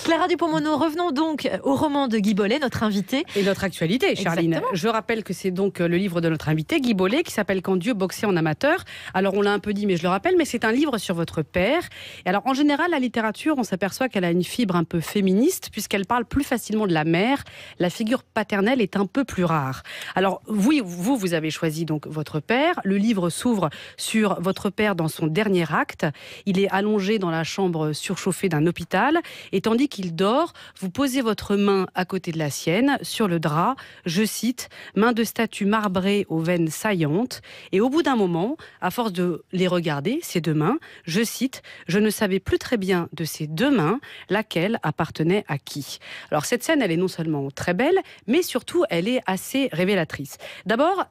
Clara Dupont-Moreau, revenons donc au roman de Guy Bollet, notre invité. Et notre actualité, Charline. Exactement. Je rappelle que c'est donc le livre de notre invité, Guy Bollet, qui s'appelle Quand Dieu boxait en amateur. Alors on l'a un peu dit, mais je le rappelle, mais c'est un livre sur votre père. Et alors en général, la littérature, on s'aperçoit qu'elle a une fibre un peu féministe, puisqu'elle parle plus facilement de la mère. La figure paternelle est un peu plus rare. Alors oui, vous avez choisi donc votre père. Le livre s'ouvre sur votre père dans son dernier acte. Il est allongé dans la chambre surchauffée d'un hôpital, et tandis qu'il dort, vous posez votre main à côté de la sienne, sur le drap, je cite, main de statue marbrée aux veines saillantes. Et au bout d'un moment, à force de les regarder, ces deux mains, je cite, je ne savais plus très bien de ces deux mains laquelle appartenait à qui. Alors cette scène, elle est non seulement très belle, mais surtout, elle est assez révélatrice. D'abord,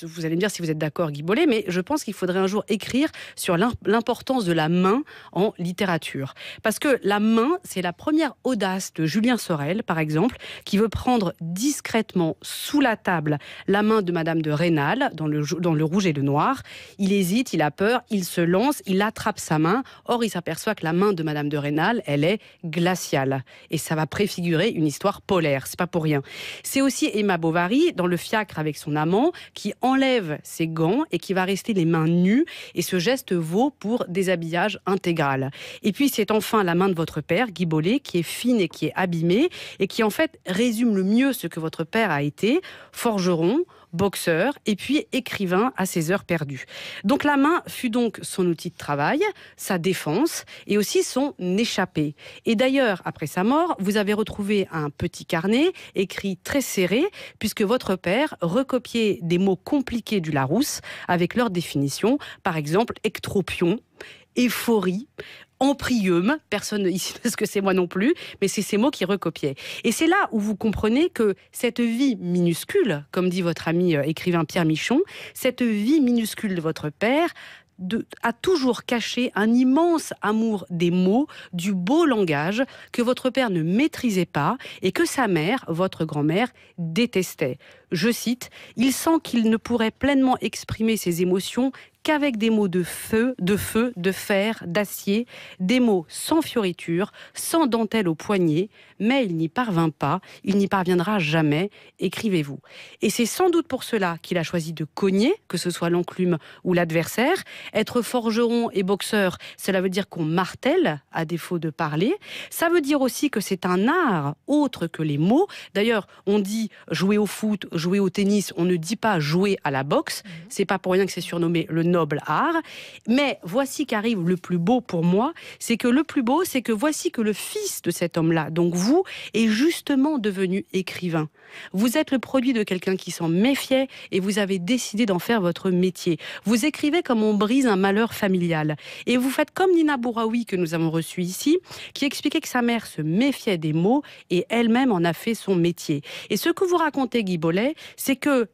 vous allez me dire si vous êtes d'accord, Guy Bollet, mais je pense qu'il faudrait un jour écrire sur l'importance de la main en littérature. Parce que la main, c'est la première audace de Julien Sorel, par exemple, qui veut prendre discrètement sous la table la main de Madame de Rênal dans le Rouge et le Noir. Il hésite, il a peur, il se lance, il attrape sa main. Or, il s'aperçoit que la main de Madame de Rênal, elle est glaciale. Et ça va préfigurer une histoire polaire, c'est pas pour rien. C'est aussi Emma Bovary, dans Le Fiacre avec son amant, qui enlève ses gants et qui va rester les mains nues, et ce geste vaut pour déshabillage intégral. Et puis c'est enfin la main de votre père, Guy Bollet, qui est fine et qui est abîmée, et qui en fait résume le mieux ce que votre père a été, forgeron, boxeur et puis écrivain à ses heures perdues. Donc la main fut donc son outil de travail, sa défense et aussi son échappée. Et d'ailleurs, après sa mort, vous avez retrouvé un petit carnet écrit très serré, puisque votre père recopiait des mots compliqués du Larousse avec leur définition, par exemple ectropion, éphorie, emprium, personne ici ne sait ce que c'est, moi non plus, mais c'est ces mots qui recopiaient. Et c'est là où vous comprenez que cette vie minuscule, comme dit votre ami écrivain Pierre Michon, cette vie minuscule de votre père a toujours caché un immense amour des mots, du beau langage que votre père ne maîtrisait pas et que sa mère, votre grand-mère, détestait. Je cite, « Il sent qu'il ne pourrait pleinement exprimer ses émotions qu'avec des mots de feu, de fer, d'acier, des mots sans fioriture, sans dentelle au poignet, mais il n'y parvint pas, il n'y parviendra jamais, écrivez-vous. » Et c'est sans doute pour cela qu'il a choisi de cogner, que ce soit l'enclume ou l'adversaire. Être forgeron et boxeur, cela veut dire qu'on martèle, à défaut de parler. Ça veut dire aussi que c'est un art autre que les mots. D'ailleurs, on dit jouer au foot, jouer au tennis, on ne dit pas jouer à la boxe. C'est pas pour rien que c'est surnommé le noble art. Mais voici qu'arrive le plus beau pour moi, c'est que voici que le fils de cet homme-là, donc vous, est justement devenu écrivain. Vous êtes le produit de quelqu'un qui s'en méfiait et vous avez décidé d'en faire votre métier. Vous écrivez comme on brise un malheur familial. Et vous faites comme Nina Bouraoui, que nous avons reçue ici, qui expliquait que sa mère se méfiait des mots et elle-même en a fait son métier. Et ce que vous racontez, Guy Bollet, c'est que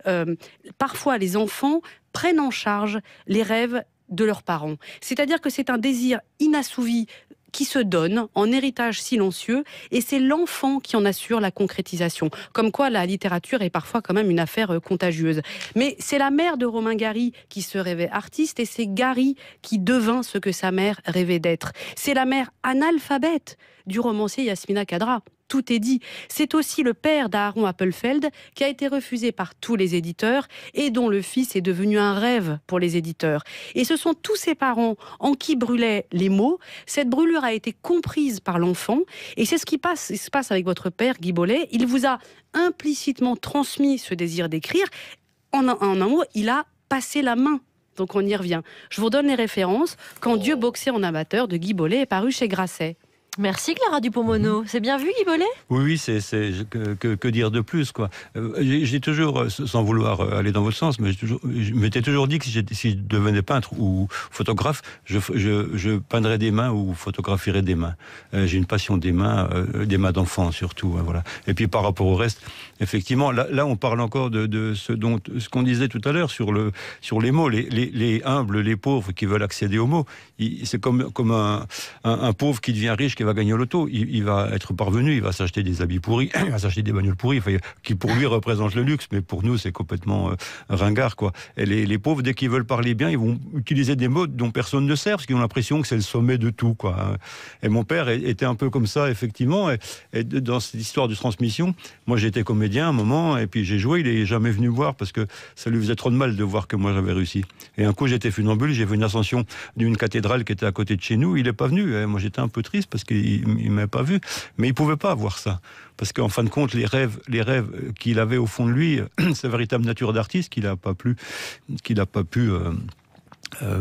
parfois les enfants prennent en charge les rêves de leurs parents. C'est-à-dire que c'est un désir inassouvi qui se donne en héritage silencieux et c'est l'enfant qui en assure la concrétisation. Comme quoi la littérature est parfois quand même une affaire contagieuse. Mais c'est la mère de Romain Gary qui se rêvait artiste et c'est Gary qui devint ce que sa mère rêvait d'être. C'est la mère analphabète du romancier Yasmina Khadra. Tout est dit. C'est aussi le père d'Aaron Appelfeld qui a été refusé par tous les éditeurs et dont le fils est devenu un rêve pour les éditeurs. Et ce sont tous ses parents en qui brûlaient les mots. Cette brûlure a été comprise par l'enfant et c'est ce qui se passe avec votre père, Guy Bollet. Il vous a implicitement transmis ce désir d'écrire. En un mot, il a passé la main. Donc on y revient. Je vous donne les références. Quand Dieu boxait en amateur de Guy Bollet est paru chez Grasset. Merci Clara Dupont-Mono. C'est bien vu, Guy Bollet ? Oui, que dire de plus, quoi. J'ai toujours, sans vouloir aller dans votre sens, mais je m'étais toujours dit que si je devenais peintre ou photographe, je peindrais des mains ou photographierais des mains. J'ai une passion des mains d'enfant surtout. Voilà. Et puis par rapport au reste, effectivement, là on parle encore de ce qu'on disait tout à l'heure sur les mots, les humbles, les pauvres qui veulent accéder aux mots. C'est comme un pauvre qui devient riche, qui va gagner au loto, il va être parvenu, il va s'acheter des habits pourris, il va s'acheter des bagnoles pourries, qui pour lui représentent le luxe, mais pour nous c'est complètement ringard, quoi. Et les pauvres, dès qu'ils veulent parler bien, ils vont utiliser des mots dont personne ne sert, parce qu'ils ont l'impression que c'est le sommet de tout, quoi. Et mon père était un peu comme ça, effectivement, et dans cette histoire de transmission, moi j'étais comédien à un moment, et puis j'ai joué, il est jamais venu me voir, parce que ça lui faisait trop de mal de voir que moi j'avais réussi. Et un coup j'étais funambule, j'ai vu une ascension d'une cathédrale qui était à côté de chez nous, il est pas venu, et moi j'étais un peu triste, parce qu'il ne m'avait pas vu, mais il ne pouvait pas avoir ça. Parce qu'en fin de compte, les rêves qu'il avait au fond de lui, sa véritable nature d'artiste, qu'il n'a pas pu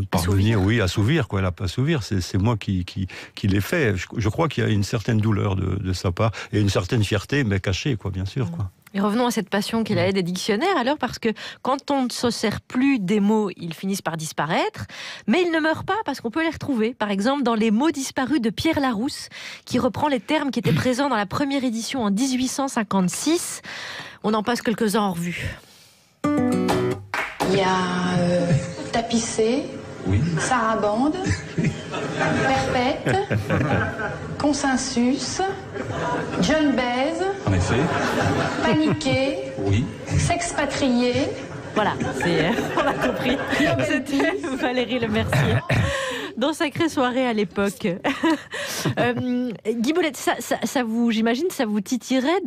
parvenir, oui, assouvir, quoi. Elle n'a pas assouvir. C'est moi qui l'ai fait. Je crois qu'il y a une certaine douleur de sa part et une certaine fierté, mais cachée, quoi, bien sûr, quoi. Et revenons à cette passion qu'il avait des dictionnaires, alors, parce que quand on ne se sert plus des mots, ils finissent par disparaître, mais ils ne meurent pas parce qu'on peut les retrouver. Par exemple, dans Les mots disparus de Pierre Larousse, qui reprend les termes qui étaient présents dans la première édition en 1856. On en passe quelques-uns en revue. Il y a tapisser, oui. Sarabande, perpète, consensus, John Baise, en effet, paniquer, oui. S'expatrier. Voilà, on a compris. C'était Valérie Lemercier. Dans Sacrée Soirée à l'époque. Guy Bollet, j'imagine, ça vous titillerait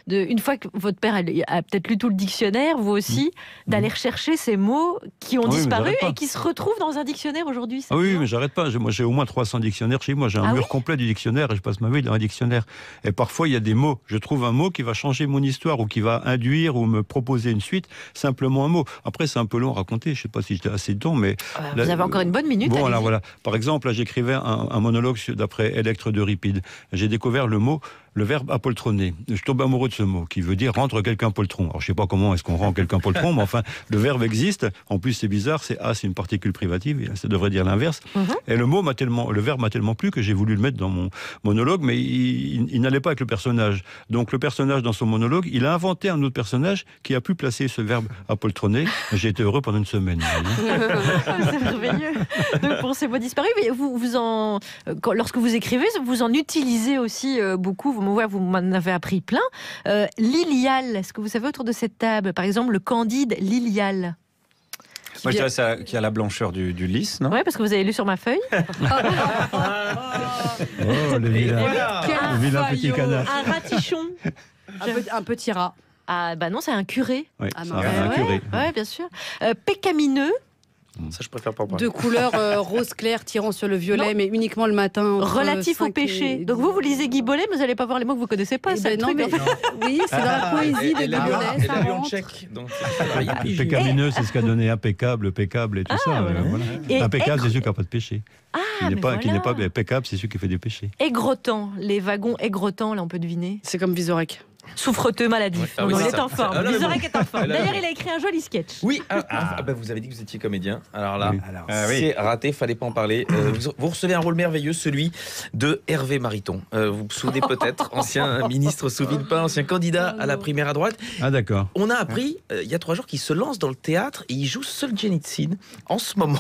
une fois que votre père a peut-être lu tout le dictionnaire, vous aussi, d'aller rechercher ces mots qui ont disparu et qui se retrouvent dans un dictionnaire aujourd'hui. Oui, mais j'arrête pas. Moi, j'ai au moins 300 dictionnaires chez moi. J'ai un mur complet du dictionnaire et je passe ma vie dans un dictionnaire. Et parfois, il y a des mots. Je trouve un mot qui va changer mon histoire ou qui va induire ou me proposer une suite. Simplement un mot. Après, c'est un peu long à raconter. Je sais pas si j'étais assez de temps, mais... Vous avez encore une bonne minute. Bon, alors voilà. Par exemple, là, j'écrivais un monologue d'après Électre d'Euripide. J'ai découvert le verbe apoltronner. Je tombe amoureux de ce mot, qui veut dire rendre quelqu'un poltron. Alors, je sais pas comment est-ce qu'on rend quelqu'un poltron, mais enfin, le verbe existe. En plus, c'est bizarre, c'est une particule privative, ça devrait dire l'inverse. Et le verbe m'a tellement plu que j'ai voulu le mettre dans mon monologue, mais il n'allait pas avec le personnage. Donc, le personnage, dans son monologue, il a inventé un autre personnage qui a pu placer ce verbe apoltronner. J'ai été heureux pendant une semaine. C'est merveilleux. Donc, pour ces mots disparus, mais lorsque vous écrivez, vous en utilisez aussi beaucoup. Vous m'en avez appris plein. Lilial, est-ce que vous savez autour de cette table, par exemple, le Candide Lilial? Moi, je dirais qu'il y a la blancheur du lys, non? Oui, parce que vous avez lu sur ma feuille. Le vilain petit canard. Un ratichon. Un petit rat. Ah, bah non, c'est un curé. Oui, un curé. Oui, bien sûr. Pécamineux. Ça, je préfère pas parler. De couleur rose clair tirant sur le violet, mais uniquement le matin. Relatif au péché. Donc vous lisez Guy Bollet, mais vous n'allez pas voir les mots que vous connaissez pas. C'est non, mais... Oui, c'est dans la poésie de Guy Bollet. Et l'avion tchèque. Pécamineux, c'est ce qu'a donné impeccable, pécable et tout ça. Voilà. Impeccable, c'est celui qui n'a pas de péché. Qui n'est pas pécable, c'est celui qui fait des péchés. Aigrottant, les wagons aigrotants, là on peut deviner. C'est comme Vizorek. Souffreteux, maladif. Ah oui, Non, il c'est est ça. en forme. Ah, là, Lizorek est en forme. là, D'ailleurs, bon. il a écrit un joli sketch. Oui, vous avez dit que vous étiez comédien. Alors là, Oui. c'est raté, fallait pas en parler. Vous recevez un rôle merveilleux, celui de Hervé Mariton. Vous vous souvenez peut-être, ancien ministre sous Villepin, ancien candidat à la primaire à droite. Ah d'accord. On a appris il y a 3 jours qu'il se lance dans le théâtre et il joue Solzhenitsyn en ce moment.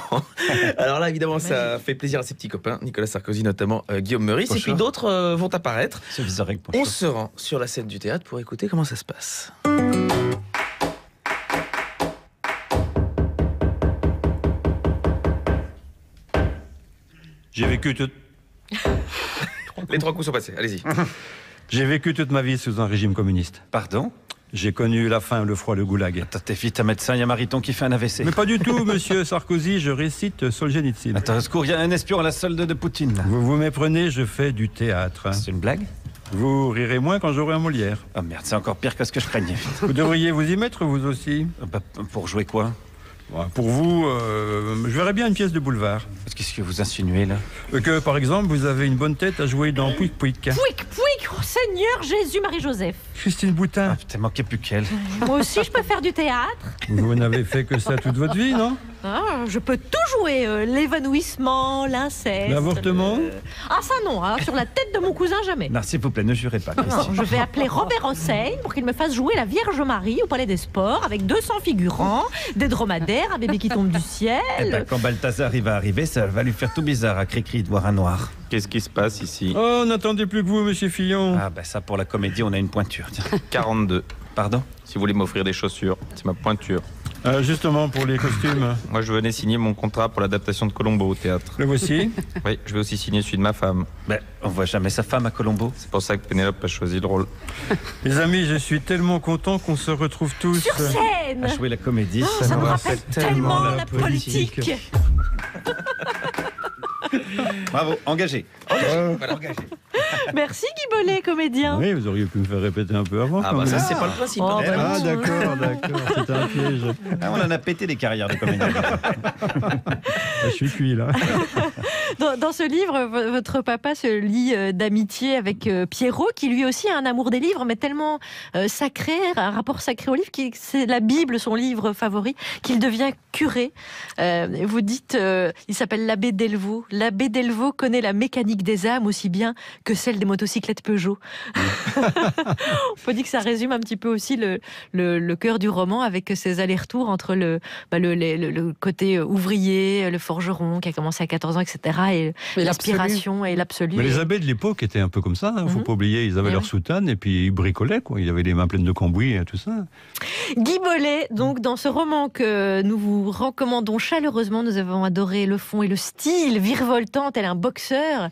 Alors là, évidemment, ça fait plaisir à ses petits copains, Nicolas Sarkozy notamment, Guillaume Meurice, et puis d'autres vont apparaître. On se rend sur la scène du théâtre pour écouter comment ça se passe. J'ai vécu toute... Les 3 coups sont passés, allez-y. J'ai vécu toute ma vie sous un régime communiste. Pardon? J'ai connu la faim, le froid, le goulag. Attends, t'es vite un médecin, il y a Mariton qui fait un AVC. Mais pas du tout, monsieur Sarkozy, je récite Solzhenitsyn. Attends, secours, il y a un espion à la solde de Poutine. Là. Vous vous méprenez, je fais du théâtre. C'est une blague? Vous rirez moins quand j'aurai un Molière. Oh merde, c'est encore pire que ce que je craignais. Vous devriez vous y mettre, vous aussi. Pour jouer quoi? Pour vous, je verrais bien une pièce de boulevard. Qu'est-ce que vous insinuez là? Que par exemple, vous avez une bonne tête à jouer dans Pouic Pouic. Pouic, pouic, oh Seigneur Jésus-Marie-Joseph. Christine Boutin. Ah, putain, manquait plus qu'elle. Moi aussi, je peux faire du théâtre. Vous n'avez fait que ça toute votre vie, non? Ah, je peux tout jouer. L'évanouissement, l'inceste. L'avortement? Ah ça non, hein, sur la tête de mon cousin jamais. Non, s'il vous plaît, ne jurez pas. Non, je vais appeler Robert Hossein pour qu'il me fasse jouer la Vierge Marie au Palais des Sports avec 200 figurants, des dromadaires, un bébé qui tombe du ciel. Eh ben, quand Balthazar il va arriver, ça va lui faire tout bizarre à Cricri de voir un noir. Qu'est-ce qui se passe ici? Oh, n'attendez plus que vous, monsieur Fillon. Ah, ben ça, pour la comédie, on a une pointure. Tiens. 42. Pardon? Si vous voulez m'offrir des chaussures, c'est ma pointure. Justement, pour les costumes. Moi, je venais signer mon contrat pour l'adaptation de Colombo au théâtre. Le voici? Oui, je vais aussi signer celui de ma femme. Ben, on voit jamais sa femme à Colombo. C'est pour ça que Pénélope a choisi le rôle. Les amis, je suis tellement content qu'on se retrouve tous Sur scène. À jouer la comédie. Oh, ça me rappelle tellement la politique. Bravo, engagé. Voilà, engagé. Merci Guy Bollet, comédien. Oui, vous auriez pu me faire répéter un peu avant. Ah quand bah même. ça, c'est pas le principe. Oh, hein. bah, Ah d'accord, c'était un piège. Ah, on en a pété des carrières de comédiens. Je suis cuit là. Dans ce livre, votre papa se lie d'amitié avec Pierrot, qui lui aussi a un amour des livres, mais tellement sacré, un rapport sacré au livre, c'est la Bible, son livre favori, qu'il devient curé. Vous dites, il s'appelle l'abbé Delvaux. L'abbé Delvaux connaît la mécanique des âmes aussi bien que celle des motocyclettes Peugeot. On peut dire que ça résume un petit peu aussi le cœur du roman, avec ses allers-retours entre le côté ouvrier, le forgeron qui a commencé à 14 ans, etc. et l'aspiration et l'absolu. Mais les abbés de l'époque étaient un peu comme ça, faut pas oublier, ils avaient leur soutane et puis ils bricolaient, quoi. Ils avaient les mains pleines de cambouis et tout ça. Guy Bollet, donc dans ce roman que nous vous recommandons chaleureusement, nous avons adoré le fond et le style, virevoltant tel un boxeur.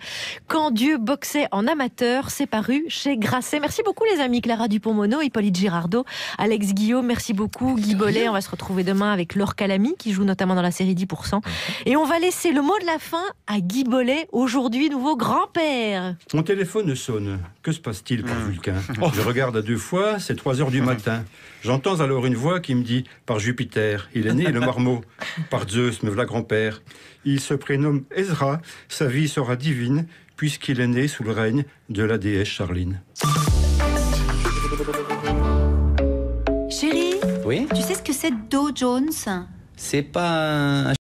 Quand Dieu boxait en amateur, c'est paru chez Grasset. Merci beaucoup les amis, Clara Dupont-Mono, Hippolyte Girardot, Alex Guillaume, merci beaucoup. Guy Bollet, on va se retrouver demain avec Laure Calamy qui joue notamment dans la série 10%. Et on va laisser le mot de la fin à Guy Bollet, aujourd'hui nouveau grand-père. Mon téléphone sonne. Que se passe-t-il par Vulcain? Je regarde à 2 fois, c'est 3 heures du matin. J'entends alors une voix qui me dit « Par Jupiter, il est né le marmot. Par Zeus, me v'là grand-père. Il se prénomme Ezra, sa vie sera divine, puisqu'il est né sous le règne de la déesse Charline. » Chérie, Oui? tu sais ce que c'est Dow Jones? C'est pas un